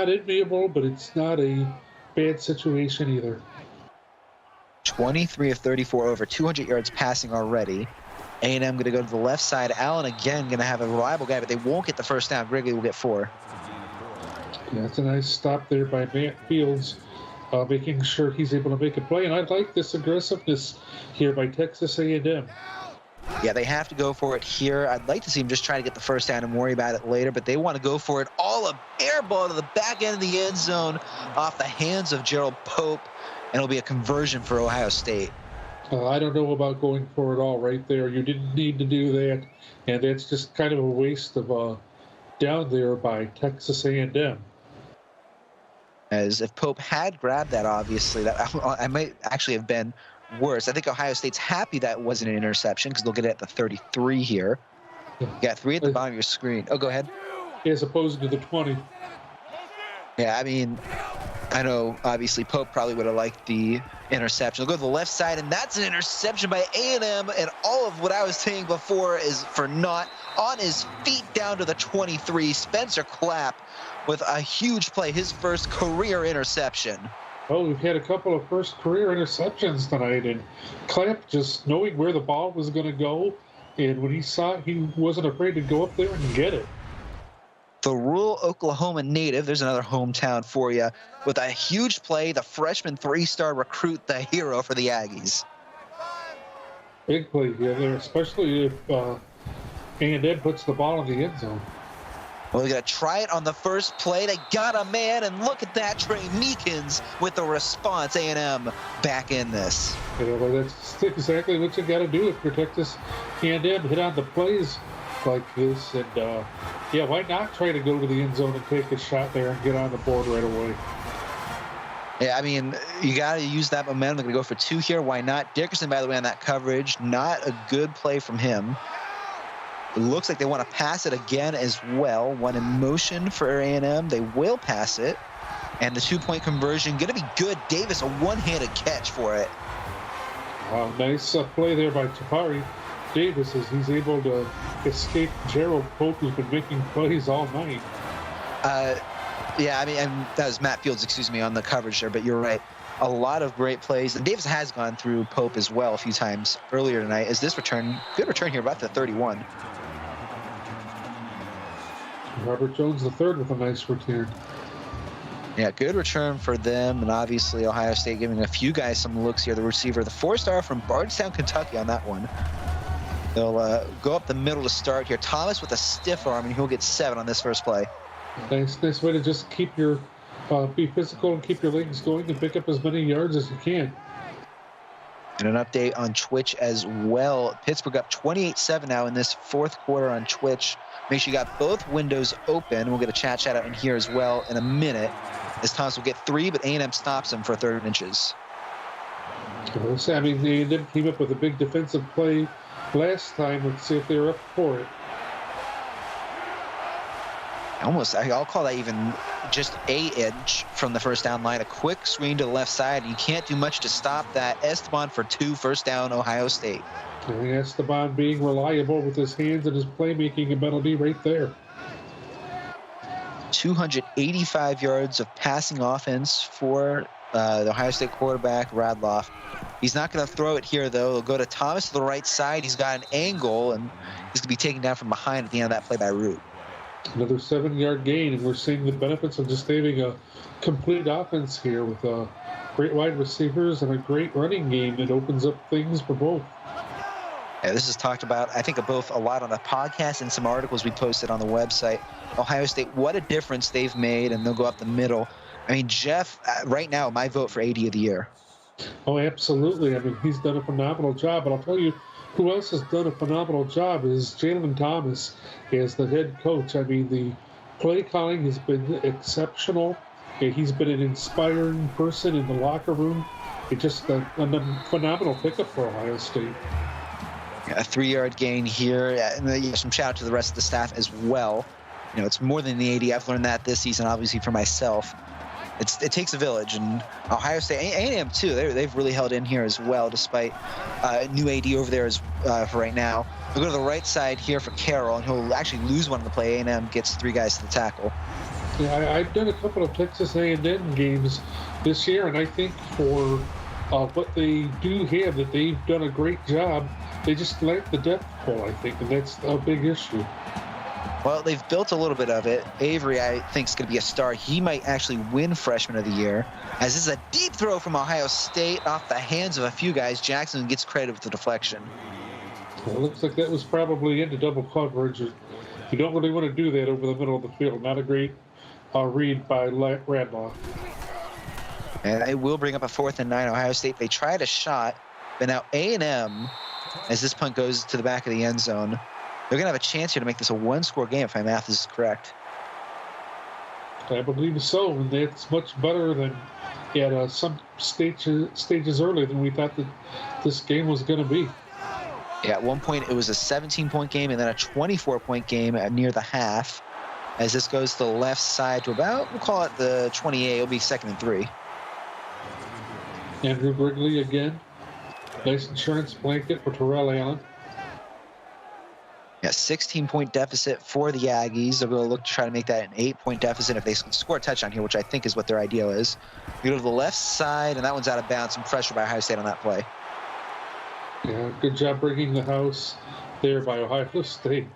enviable, but it's not a bad situation either. 23 of 34, over 200 yards passing already. A&M going to go to the left side. Allen again going to have a reliable guy, but they won't get the first down. Grigley will get 4. Yeah, it's a nice stop there by Matt Fields, making sure he's able to make a play. And I like this aggressiveness here by Texas A&M. Yeah, they have to go for it here. I'd like to see him just try to get the first down and worry about it later, but they want to go for it. All a air ball to the back end of the end zone off the hands of Gerald Pope, and it'll be a conversion for Ohio State. I don't know about going for it all right there. You didn't need to do that, and that's just kind of a waste of down there by Texas A&M. As if Pope had grabbed that, obviously, that I might actually have been worse. I think Ohio State's happy that wasn't an interception because they'll get it at the 33 here. You got 3 at the bottom of your screen. Oh, go ahead. As opposed to the 20. Yeah, I mean, I know, obviously, Pope probably would have liked the interception. They'll go to the left side, and that's an interception by A&M, and all of what I was saying before is for naught. On his feet down to the 23, Spencer Clapp with a huge play, his first career interception. Well, we've had a couple of first career interceptions tonight, and Clapp just knowing where the ball was going to go, and when he saw it, he wasn't afraid to go up there and get it. The rural Oklahoma native, there's another hometown for you, with a huge play, the freshman 3-star recruit, the hero for the Aggies. Big play, yeah, there, especially if A&M puts the ball in the end zone. Well, they're going to try it on the first play. They got a man, and look at that, Trey Meekins with the response. A&M back in this. Yeah, well, that's exactly what you got to do if you're Texas A&M. Hit on the plays like this, and yeah, why not try to go to the end zone and take a shot there and get on the board right away? Yeah, I mean, you got to use that momentum. They're going to go for 2 here. Why not? Dickerson, by the way, on that coverage, not a good play from him. It looks like they want to pass it again as well. 1 in motion for A&M. They will pass it. And the 2-point conversion going to be good. Davis, a one-handed catch for it. Nice play there by Tapari Davis as he's able to escape Gerald Pope, who's been making plays all night. Yeah, I mean, and that was Matt Fields, excuse me, on the coverage there, but you're right. A lot of great plays. And Davis has gone through Pope as well a few times earlier tonight. As this return, good return here, about the 31. Robert Jones III with a nice return. Yeah, good return for them. And obviously Ohio State giving a few guys some looks here. The receiver, the 4-star from Bardstown, Kentucky on that one. They'll go up the middle to start here. Thomas with a stiff arm, and he'll get 7 on this first play. Nice way to just keep your be physical and keep your legs going and pick up as many yards as you can. And an update on Twitch as well. Pittsburgh up 28-7 now in this fourth quarter on Twitch. Make sure you got both windows open. We'll get a chat out in here as well in a minute, as Thomas will get 3, but A&M stops him for 3rd inches. I mean, they came up with a big defensive play last time. Let's see if they're up for it. I'll call that even just a inch from the first down line. A quick screen to the left side. You can't do much to stop that. Esteban for 2, first down, Ohio State. And Esteban being reliable with his hands and his playmaking ability right there. 285 yards of passing offense for the Ohio State quarterback, Radloff. He's not going to throw it here, though. He'll go to Thomas to the right side. He's got an angle, and he's going to be taken down from behind at the end of that play by Root. Another 7-yard gain, and we're seeing the benefits of just having a complete offense here with great wide receivers and a great running game that opens up things for both. Yeah, this is talked about, I think, of both a lot on the podcast and some articles we posted on the website. Ohio State, what a difference they've made, and they'll go up the middle. I mean, Jeff, right now, my vote for AD of the year. Oh, absolutely. I mean, he's done a phenomenal job, but I'll tell you, who else has done a phenomenal job is Jalen Thomas as the head coach. I mean, the play calling has been exceptional. He's been an inspiring person in the locker room. It's just a phenomenal pickup for Ohio State. A 3-yard gain here. And some shout out to the rest of the staff as well. You know, it's more than the 80. I've learned that this season, obviously, for myself. It takes a village, and Ohio State, A&M too, they've really held in here as well, despite new AD over there for right now. We'll go to the right side here for Carroll, and he'll actually lose one on the play. A&M gets 3 guys to the tackle. Yeah, I've done a couple of Texas A&M games this year, and I think for what they do have, that they've done a great job. They just lack the depth pool, I think, and that's a big issue. Well, they've built a little bit of it. Avery, I think, is going to be a star. He might actually win Freshman of the Year, as this is a deep throw from Ohio State off the hands of a few guys. Jackson gets credit with the deflection. Well, it looks like that was probably into double coverage. You don't really want to do that over the middle of the field. Not a great read by Radloff. And it will bring up a 4th and 9. Ohio State, they tried a shot, but now A&M, as this punt goes to the back of the end zone, they're going to have a chance here to make this a 1-score game, if my math is correct. I believe so, and that's much better than at some stages earlier than we thought that this game was going to be. Yeah, at one point it was a 17-point game and then a 24-point game near the half. As this goes to the left side to about, we'll call it the 28, it'll be 2nd and 3. Andrew Grigley again. Nice insurance blanket for Terrell Allen. Yeah, 16-point deficit for the Aggies. They're going to look to try to make that an 8-point deficit if they score a touchdown here, which I think is what their ideal is. We go to the left side, and that one's out of bounds. Some pressure by Ohio State on that play. Yeah, good job bringing the house there by Ohio State.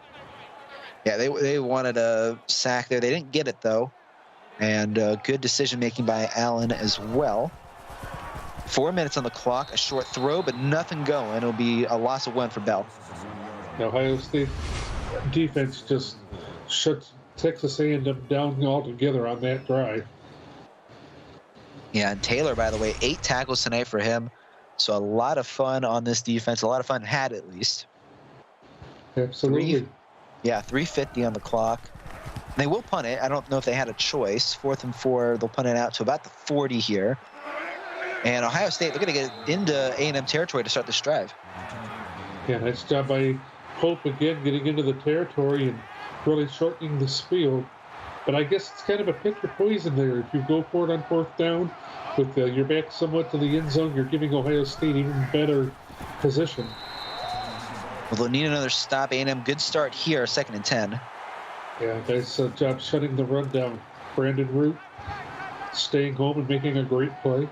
Yeah, they wanted a sack there. They didn't get it, though. And good decision-making by Allen as well. 4 minutes on the clock, a short throw, but nothing going. It'll be a loss of 1 for Bell. The Ohio State defense just shuts Texas A&M down altogether on that drive. Yeah, and Taylor, by the way, 8 tackles tonight for him. So a lot of fun on this defense. A lot of fun had, at least. Absolutely. 3:50 on the clock. And they will punt it. I don't know if they had a choice. 4th and 4, they'll punt it out to about the 40 here. And Ohio State, they're going to get into A&M territory to start this drive. Yeah, nice job by Hope again, getting into the territory and really shortening this field. But I guess it's kind of a pick your poison there. If you go for it on 4th down, with your back somewhat to the end zone, you're giving Ohio State even better position. Well, they'll need another stop. A&M, good start here, 2nd and 10. Yeah, nice job shutting the run down. Brandon Root staying home and making a great play.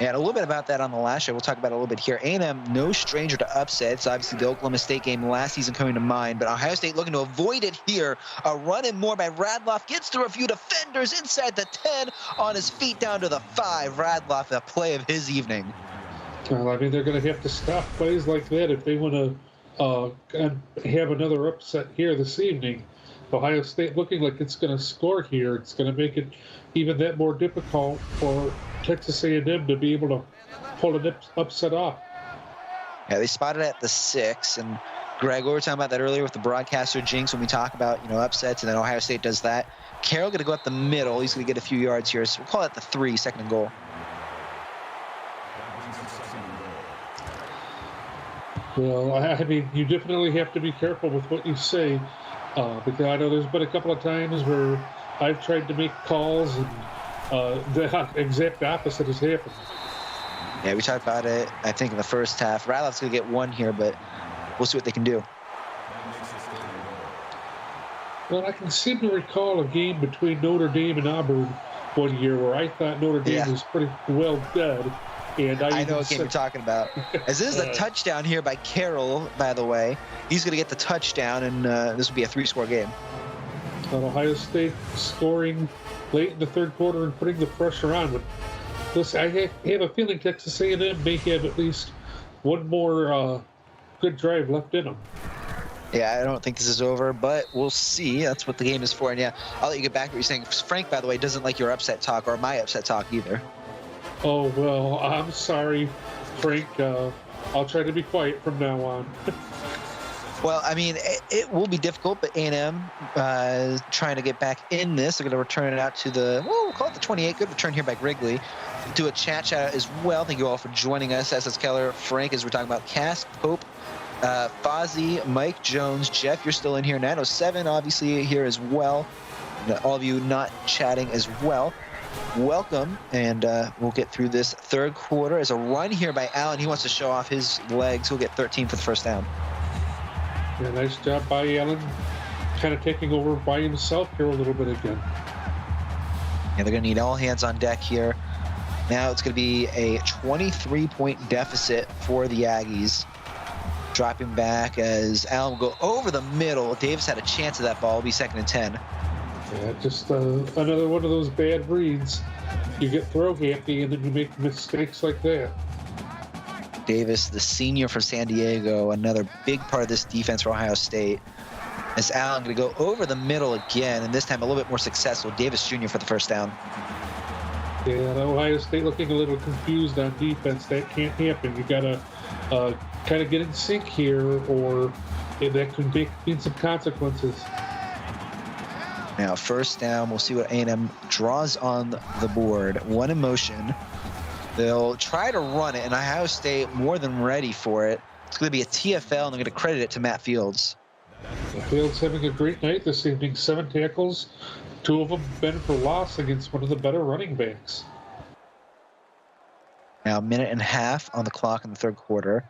And a little bit about that on the last show. We'll talk about it a little bit here. A&M, no stranger to upsets. Obviously, the Oklahoma State game last season coming to mind. But Ohio State looking to avoid it here. A run and more by Radloff. Gets through a few defenders inside the 10. On his feet down to the 5. Radloff, the play of his evening. Well, I mean, they're going to have to stop plays like that if they want to have another upset here this evening. Ohio State looking like it's going to score here. It's going to make it even that more difficult for Texas A&M to be able to pull an upset off. Yeah, they spotted it at the 6, and Greg, we were talking about that earlier with the broadcaster jinx when we talk about, upsets, and then Ohio State does that. Carroll going to go up the middle. He's going to get a few yards here, so we'll call it the 3, second and goal. Well, I mean, you definitely have to be careful with what you say, because I know there's been a couple of times where I've tried to make calls and the exact opposite has happened. Yeah, we talked about it, I think, in the first half. Ratliff's going to get 1 here, but we'll see what they can do. Well, I can seem to recall a game between Notre Dame and Auburn one year where I thought Notre Dame was pretty well dead. And I know what game you're talking about. As this is a touchdown here by Carroll, by the way. He's going to get the touchdown, and this will be a 3-score game. Ohio State scoring late in the third quarter and putting the pressure on. But listen, I have a feeling Texas A&M may have at least one more good drive left in them. Yeah, I don't think this is over, but we'll see. That's what the game is for. And yeah, I'll let you get back to what you're saying. Frank, by the way, doesn't like your upset talk or my upset talk either. Oh, well, I'm sorry, Frank. I'll try to be quiet from now on. Well, I mean, it will be difficult, but A&M trying to get back in this. They're going to return it out to we'll call it the 28. Good return here by Wrigley. Do a chat out as well. Thank you all for joining us. SS Keller, Frank, as we're talking about Cass, Pope, Fozzie, Mike Jones, Jeff, you're still in here. 907, obviously, here as well. All of you not chatting as well. Welcome, and we'll get through this third quarter. As a run here by Allen. He wants to show off his legs. He'll get 13 for the first down. Yeah, nice job by Allen. Kind of taking over by himself here a little bit again. Yeah, they're going to need all hands on deck here. Now it's going to be a 23-point deficit for the Aggies. Dropping back as Allen will go over the middle. Davis had a chance at that ball. It'll be 2nd and 10. Yeah, just another one of those bad reads. You get throw happy and then you make mistakes like that. Davis, the senior for San Diego, another big part of this defense for Ohio State. As Allen going to go over the middle again, and this time a little bit more successful. Davis Jr. for the first down. Yeah, Ohio State looking a little confused on defense. That can't happen. You got to kind of get in sync here, or that could mean some consequences. Now, first down, we'll see what A&M draws on the board. One in motion. They'll try to run it, and Ohio State more than ready for it. It's going to be a TFL, and they're going to credit it to Matt Fields. Fields having a great night this evening. 7 tackles, 2 of them been for loss against one of the better running backs. Now, a minute and a half on the clock in the third quarter.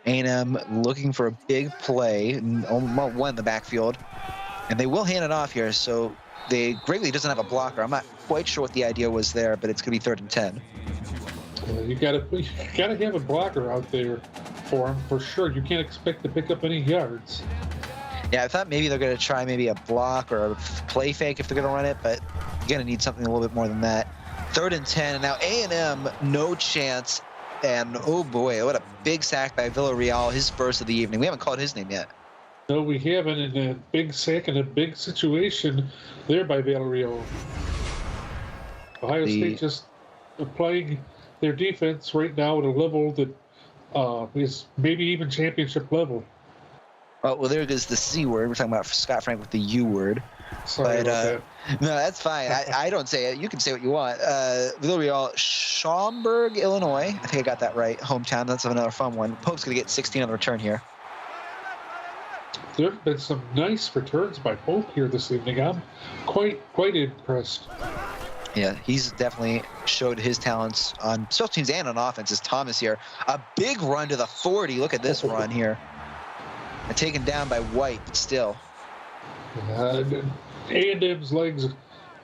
A&M looking for a big play, one in the backfield. And they will hand it off here, so Wrigley doesn't have a blocker. I'm not quite sure what the idea was there, but it's going to be 3rd and 10. You gotta have a blocker out there for him, for sure. You can't expect to pick up any yards. Yeah, I thought maybe they're going to try maybe a block or a play fake if they're going to run it, but you're going to need something a little bit more than that. 3rd and 10, and now A&M, no chance. And, oh boy, what a big sack by Villarreal, his first of the evening. We haven't called his name yet. No, we haven't, in a big sack in a big situation there by Villarreal. Ohio State just playing their defense right now at a level that is maybe even championship level. Oh, well, there goes the C word. We're talking about Scott Frank with the U word. Sorry about that. No, that's fine. I don't say it. You can say what you want. Villarreal, Schaumburg, Illinois. I think I got that right. Hometown. That's another fun one. Pope's going to get 16 on the return here. There have been some nice returns by Pope here this evening. I'm quite impressed. Yeah, he's definitely showed his talents on special teams and on offense. As Thomas here, a big run to the 40. Look at this run here. And taken down by White, but still. A&M's legs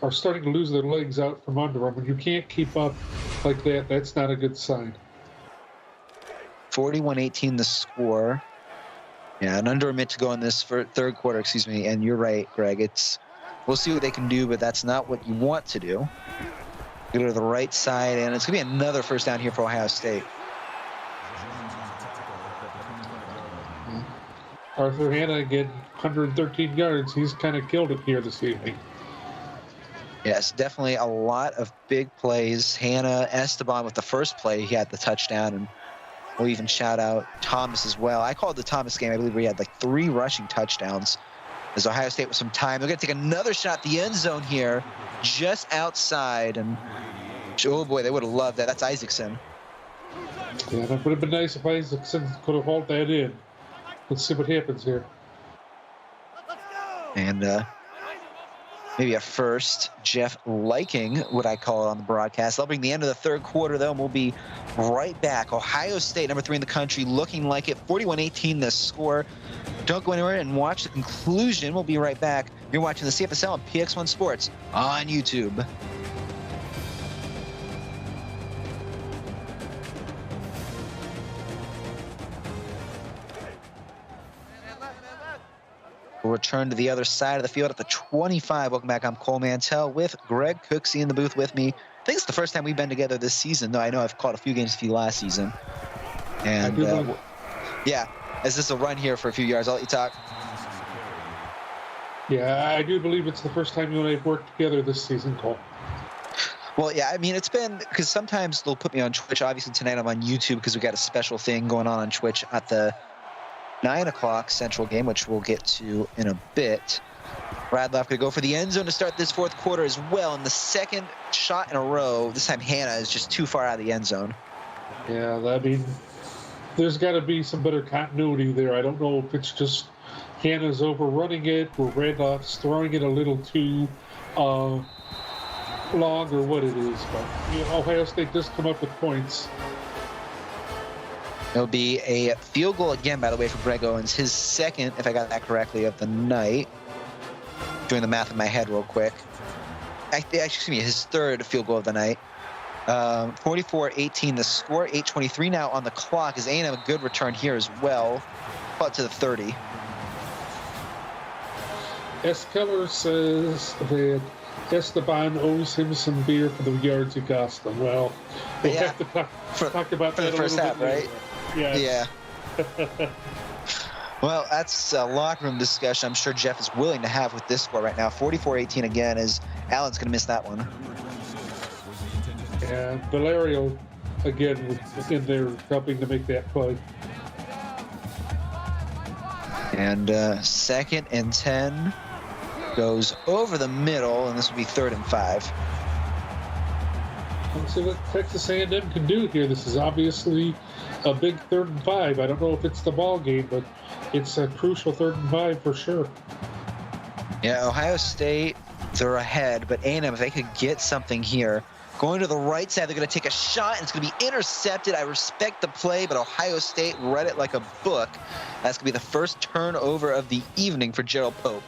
are starting to lose their legs out from under them. When you can't keep up like that, that's not a good sign. 41-18 the score. Yeah, and under a minute to go in this third quarter, excuse me. And you're right, Greg. We'll see what they can do, but that's not what you want to do. Go to the right side, and it's going to be another first down here for Ohio State. Arthur Hanna again, 113 yards. He's kind of killed it here this evening. Yes, definitely a lot of big plays. Hannah Esteban with the first play, he had the touchdown, and we'll even shout out Thomas as well. I called the Thomas game. I believe we had like 3 rushing touchdowns. As Ohio State with some time, they're going to take another shot at the end zone here, just outside, and oh boy, they would have loved that. That's Isaacson. Yeah, that would have been nice if Isaacson could have hauled that in. Let's see what happens here. And maybe a first. Jeff liking what I call it on the broadcast. That'll bring the end of the third quarter, though, and we'll be right back. Ohio State, number 3 in the country, looking like it. 41-18 the score. Don't go anywhere and watch the conclusion. We'll be right back. You're watching the CFSL on PX1 Sports on YouTube. We'll return to the other side of the field at the 25. Welcome back. I'm Cole Mantell with Greg Cooksey in the booth with me. I think it's the first time we've been together this season, though I know I've caught a few games with you last season. And yeah, as this will run here for a few yards, I'll let you talk. Yeah, I do believe it's the first time you and I have worked together this season, Cole. Well, yeah, I mean, it's been because sometimes they'll put me on Twitch. Obviously, tonight I'm on YouTube because we got a special thing going on Twitch at the 9 o'clock Central game, which we'll get to in a bit. Radloff going to go for the end zone to start this fourth quarter as well. And the second shot in a row, this time Hannah is just too far out of the end zone. Yeah, I mean, there's got to be some better continuity there. I don't know if it's just Hannah's overrunning it or Radloff's throwing it a little too long or what it is. But Ohio State does come up with points. It'll be a field goal again, by the way, for Greg Owens. His second, if I got that correctly, of the night. Doing the math in my head real quick. Excuse me, his third field goal of the night. 44-18 the score. 8:23 now on the clock. Is A&M a good return here as well? About to the 30. S. Keller says that Esteban owes him some beer for the yards he cost him. Well, we'll have to talk about for that the first half, right? Yeah. Well, that's a locker room discussion I'm sure Jeff is willing to have with this score right now. 44-18 again, as Allen's going to miss that one. Yeah, Valerio, again, was in there helping to make that play. And 2nd and 10 goes over the middle, and this will be 3rd and 5. Let's see what Texas A&M can do here. This is obviously a big 3rd and 5. I don't know if it's the ball game, but it's a crucial 3rd and 5 for sure. Yeah, Ohio State, they're ahead, but A&M, if they could get something here, going to the right side, they're going to take a shot, and it's going to be intercepted. I respect the play, but Ohio State read it like a book. That's going to be the first turnover of the evening for Gerald Pope.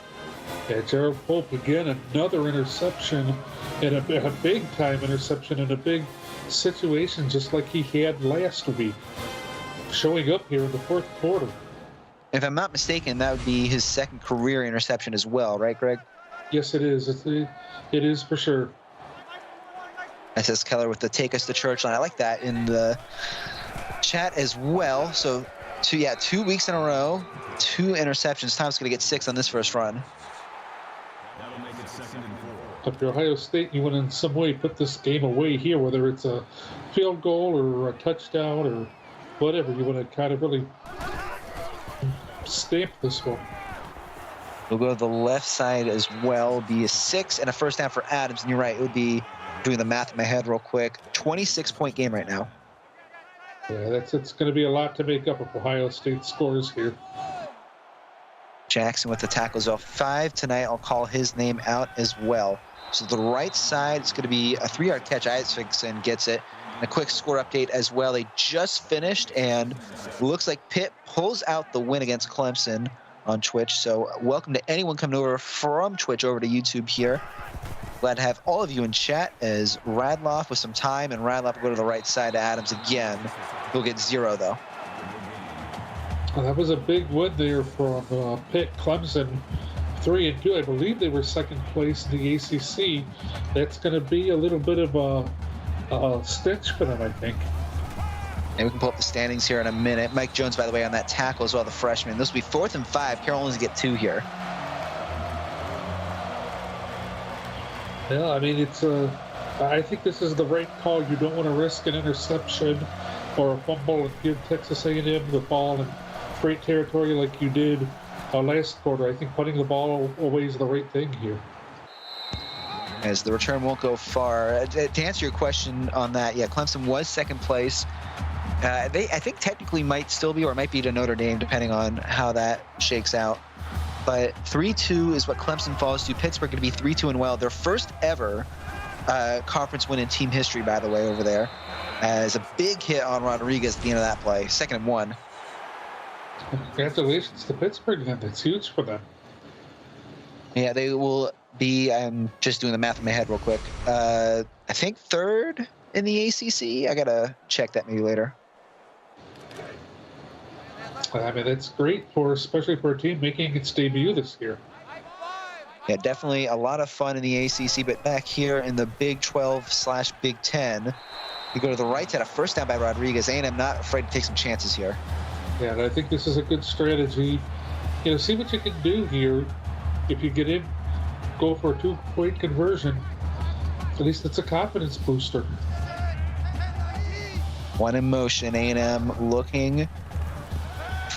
Yeah, Gerald Pope, again, another interception, and a big-time interception in a big situation, just like he had last week, showing up here in the fourth quarter. If I'm not mistaken, that would be his second career interception as well, right, Greg? Yes, it is. It is for sure. That says Keller with the take us to church line. I like that in the chat as well. So, 2 weeks in a row, 2 interceptions. Tom's going to get 6 on this first run. That'll make it 2nd and 4. If you're Ohio State, you want to in some way put this game away here, whether it's a field goal or a touchdown or whatever. You want to kind of really stamp this one. We'll go to the left side as well. Be a 6 and a first down for Adams. And you're right, it would be, doing the math in my head real quick, 26-point game right now. Yeah, it's going to be a lot to make up if Ohio State scores here. Jackson with the tackles off 5 tonight. I'll call his name out as well. So the right side, it's going to be a 3-yard catch. Isaacson gets it. And a quick score update as well. They just finished, and looks like Pitt pulls out the win against Clemson on Twitch. So welcome to anyone coming over from Twitch over to YouTube here. Glad to have all of you in chat as Radloff with some time, and Radloff will go to the right side to Adams again. He'll get 0, though. Well, that was a big win there from Pitt. Clemson 3-2. I believe they were second place in the ACC. That's going to be a little bit of a stench for them, I think. And we can pull up the standings here in a minute. Mike Jones, by the way, on that tackle as well, the freshman. This will be 4th and 5. Carolina's get 2 here. Yeah, I mean, I think this is the right call. You don't want to risk an interception or a fumble and give Texas A&M the ball in great territory like you did last quarter. I think putting the ball away is the right thing here. As the return won't go far. To answer your question on that, yeah, Clemson was second place. They, I think, technically might still be, or might be to Notre Dame, depending on how that shakes out. But 3-2 is what Clemson falls to. Pittsburgh going to be 3-2 and well. Their first ever conference win in team history, by the way, over there. As a big hit on Rodriguez at the end of that play. 2nd and 1. Congratulations to Pittsburgh, then. That's huge for them. Yeah, they will be, I'm just doing the math in my head real quick. I think 3rd in the ACC. I got to check that maybe later. I mean, that's great especially for a team making its debut this year. Yeah, definitely a lot of fun in the ACC, but back here in the Big 12/Big 10, you go to the right side, a first down by Rodriguez. A&M not afraid to take some chances here. Yeah, and I think this is a good strategy. You know, see what you can do here. If you get in, go for a 2-point conversion. At least it's a confidence booster. One in motion, A&M looking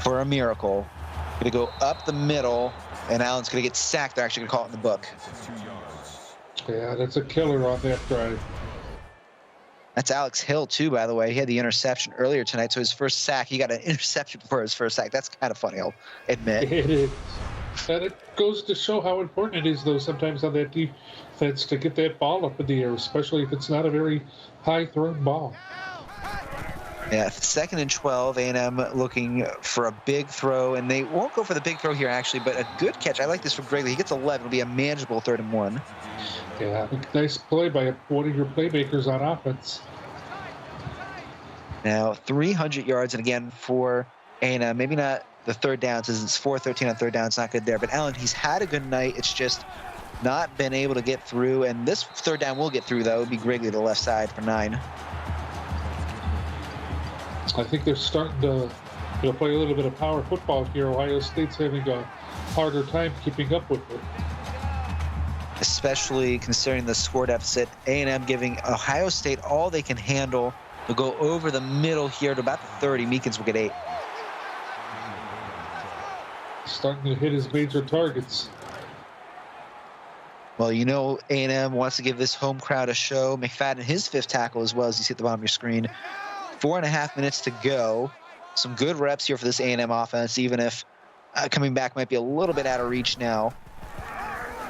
for a miracle. Going to go up the middle, and Allen's going to get sacked. They're actually going to call it in the book. Yeah, that's a killer on that drive. That's Alex Hill, too, by the way. He had the interception earlier tonight, so his first sack, he got an interception for his first sack. That's kind of funny, I'll admit. It is. And it goes to show how important it is, though, sometimes on that defense to get that ball up in the air, especially if it's not a very high-thrown ball. Yeah, 2nd and 12, A&M looking for a big throw, and they won't go for the big throw here, actually, but a good catch. I like this from Gregley. He gets 11. It'll be a manageable 3rd and 1. Yeah, nice play by one of your playmakers on offense. Now, 300 yards, and again, for A&M, maybe not the 3rd down, since it's 4-13 on 3rd down. It's not good there. But Allen, he's had a good night. It's just not been able to get through, and this 3rd down will get through, though. It would be Gregley to the left side for 9. I think they're starting to play a little bit of power football here. Ohio State's having a harder time keeping up with it. Especially considering the score deficit. A&M giving Ohio State all they can handle. They'll go over the middle here to about the 30. Meekins will get 8. Starting to hit his major targets. Well, you know, A&M wants to give this home crowd a show. McFadden, his 5th tackle as well, as you see at the bottom of your screen. 4.5 minutes to go. Some good reps here for this A&M offense, even if coming back might be a little bit out of reach now.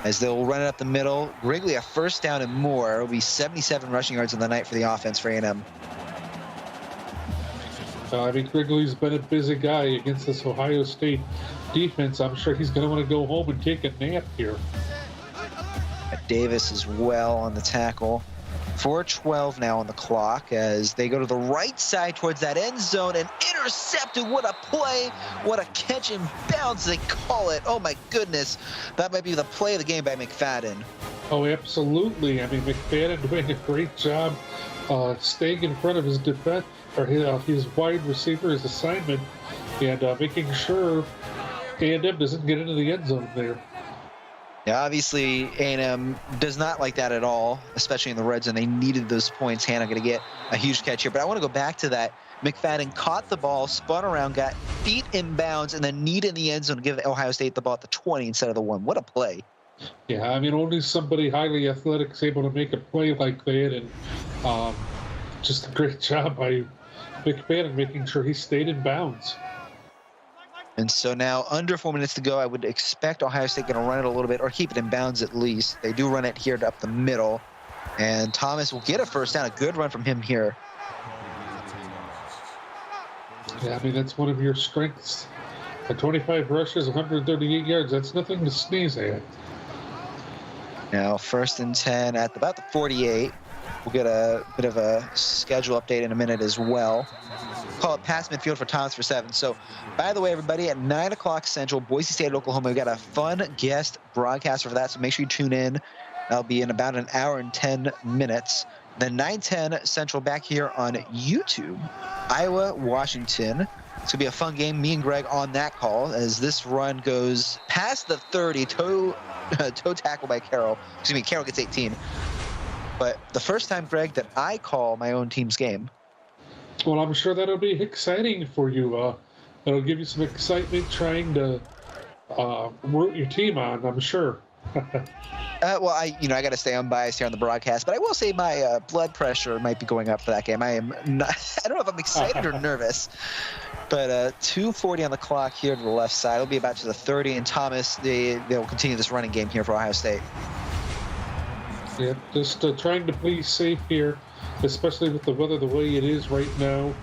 As they'll run it up the middle. Wrigley, a first down and more. It'll be 77 rushing yards in the night for the offense for A&M. I mean, Wrigley's been a busy guy against this Ohio State defense. I'm sure he's going to want to go home and take a nap here. Davis as well on the tackle. 4:12 now on the clock as they go to the right side towards that end zone and intercepted. What a play. What a catch and bounce they call it. Oh my goodness. That might be the play of the game by McFadden. Oh, absolutely. I mean, McFadden doing a great job staying in front of his defense, or his wide receiver, his assignment, and making sure A&M doesn't get into the end zone there. Yeah, obviously A&M does not like that at all, especially in the red zone. They needed those points. Hannah going to get a huge catch here. But I want to go back to that. McFadden caught the ball, spun around, got feet in bounds, and then kneed in the end zone to give Ohio State the ball at the 20 instead of the 1. What a play. Yeah, I mean, only somebody highly athletic is able to make a play like that. And just a great job by McFadden making sure he stayed in bounds. And so now, under 4 minutes to go, I would expect Ohio State going to run it a little bit, or keep it in bounds at least. They do run it here up the middle. And Thomas will get a first down. A good run from him here. Yeah, I mean, that's one of your strengths. At 25 rushes, 138 yards, that's nothing to sneeze at. Now, 1st and 10 at about the 48. We'll get a bit of a schedule update in a minute as well. Call it past midfield for Thomas for 7. So, by the way, everybody, at 9 o'clock Central, Boise State, Oklahoma, we've got a fun guest broadcaster for that, so make sure you tune in. That'll be in about an hour and 10 minutes. Then 9:10 Central back here on YouTube. Iowa, Washington. It's going to be a fun game. Me and Greg on that call as this run goes past the 30. Toe tackle by Carroll. Excuse me, Carroll gets 18. But the first time, Greg, that I call my own team's game. Well, I'm sure that'll be exciting for you. It'll give you some excitement trying to root your team on, I'm sure. Well, I got to stay unbiased here on the broadcast, but I will say my blood pressure might be going up for that game. I am not, I don't know if I'm excited or nervous, but 2:40 on the clock here to the left side. It'll be about to the 30, and Thomas, they'll continue this running game here for Ohio State. Yeah, just trying to play safe here, especially with the weather the way it is right now.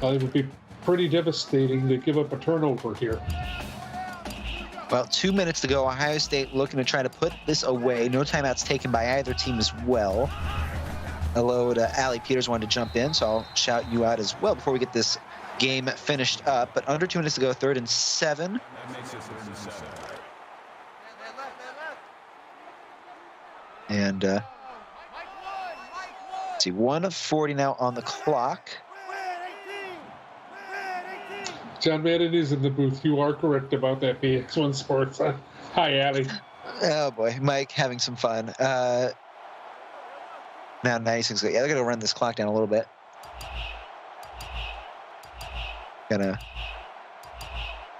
It would be pretty devastating to give up a turnover here. Well, 2 minutes to go. Ohio State looking to try to put this away. No timeouts taken by either team as well. Hello to Allie Peters, wanted to jump in, so I'll shout you out as well before we get this game finished up. But under 2 minutes to go, 3rd and 7. That makes it 3rd and 7. And let's see, 1:40 now on the clock. John Madden is in the booth. You are correct about that, BX1 Sports. Hi, Allie. Oh, boy. Mike having some fun. Now, nice. Yeah, they're going to run this clock down a little bit. Gonna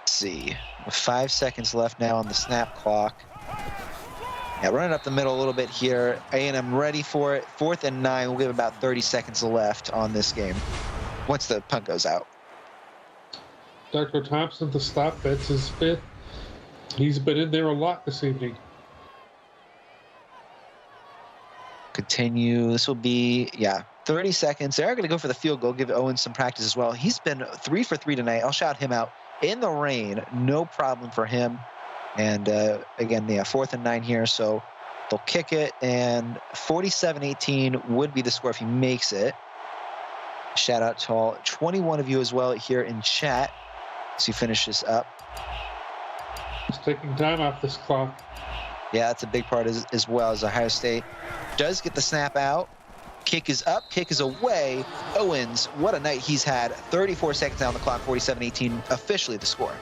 see. 5 seconds left now on the snap clock. Yeah, running up the middle a little bit here. A&M ready for it. 4th and 9. We'll give about 30 seconds left on this game once the punt goes out. Dr. Thompson to stop. That's his 5th. He's been in there a lot this evening. Continue. This will be, 30 seconds. They're going to go for the field goal, give Owens some practice as well. He's been 3 for 3 tonight. I'll shout him out. In the rain, no problem for him. And again, 4th and 9 here. So they'll kick it, and 47-18 would be the score if he makes it. Shout out to all 21 of you as well here in chat as you finish this up. He's taking time off this clock. Yeah, that's a big part as well, as Ohio State does get the snap out. Kick is up, kick is away. Owens, what a night he's had. 34 seconds on the clock, 47-18, officially the score.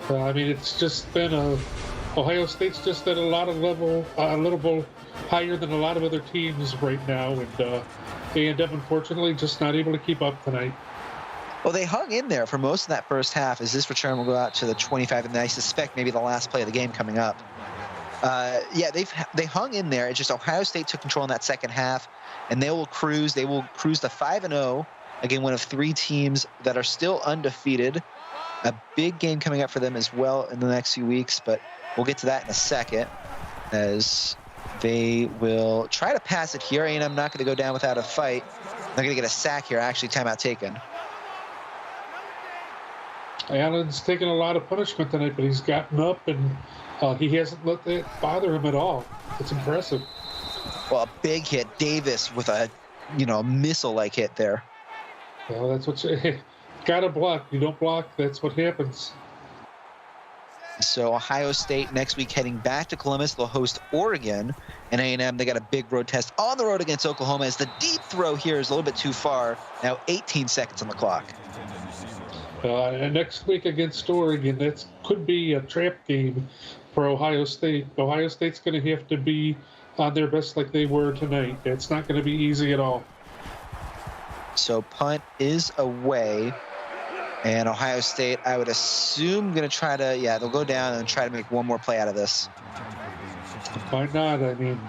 I mean, it's just been Ohio State's just at a little higher than a lot of other teams right now, and A&M unfortunately just not able to keep up tonight. Well, they hung in there for most of that first half, as this return will go out to the 25, and I suspect maybe the last play of the game coming up. They hung in there. It's just Ohio State took control in that second half, and they will cruise. They will cruise to 5-0. Again, one of 3 teams that are still undefeated. A big game coming up for them as well in the next few weeks, but we'll get to that in a second, as they will try to pass it here. A&M not going to go down without a fight. They're going to get a sack here. Actually, timeout taken. Allen's taken a lot of punishment tonight, but he's gotten up, and he hasn't let that bother him at all. It's impressive. Well, a big hit. Davis with a, missile-like hit there. Well, that's what you got to block. You don't block, that's what happens. So Ohio State next week heading back to Columbus. They'll host Oregon, and A&M, they got a big road test on the road against Oklahoma, as the deep throw here is a little bit too far. Now 18 seconds on the clock. And next week against Oregon, that could be a trap game for Ohio State. Ohio State's going to have to be on their best like they were tonight. It's not going to be easy at all. So punt is away, and Ohio State, I would assume, going to try to, they'll go down and try to make one more play out of this. Why not? I mean,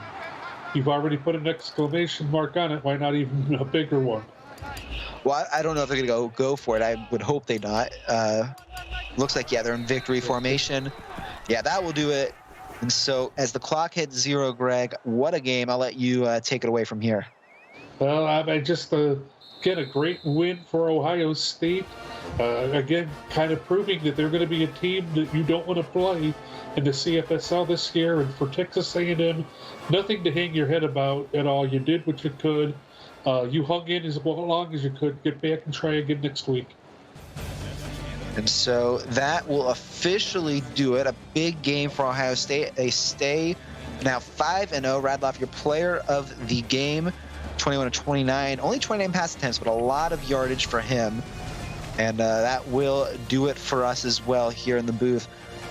you've already put an exclamation mark on it. Why not even a bigger one? Well, I don't know if they're going to go for it. I would hope they not. Looks like, they're in victory formation. Yeah, that will do it. And so as the clock hits 0, Greg, what a game. I'll let you take it away from here. Well, I just get a great win for Ohio State. Again, kind of proving that they're going to be a team that you don't want to play in the CFSL this year. And for Texas A&M, nothing to hang your head about at all. You did what you could. You hung in as long as you could. Get back and try again next week. And so that will officially do it. A big game for Ohio State. They stay now 5-0. Radloff, your player of the game. 21 to 29. Only 29 pass attempts, but a lot of yardage for him. And that will do it for us as well here in the booth.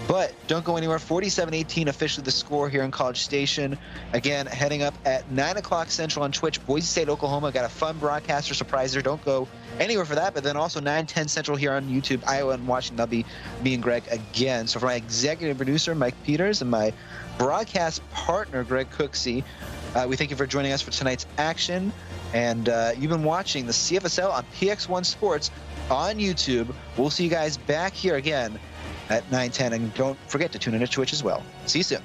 But don't go anywhere. 47-18 officially the score here in College Station. Again, heading up at 9 o'clock Central on Twitch. Boise State, Oklahoma. Got a fun broadcaster surpriser. Don't go anywhere for that. But then also 9-10 Central here on YouTube. Iowa and Washington. That'll be me and Greg again. So for my executive producer, Mike Peters, and my broadcast partner, Greg Cooksey, we thank you for joining us for tonight's action. And you've been watching the CFSL on PX1 Sports on YouTube. We'll see you guys back here again at 9:10, and don't forget to tune in to Twitch as well. See you soon.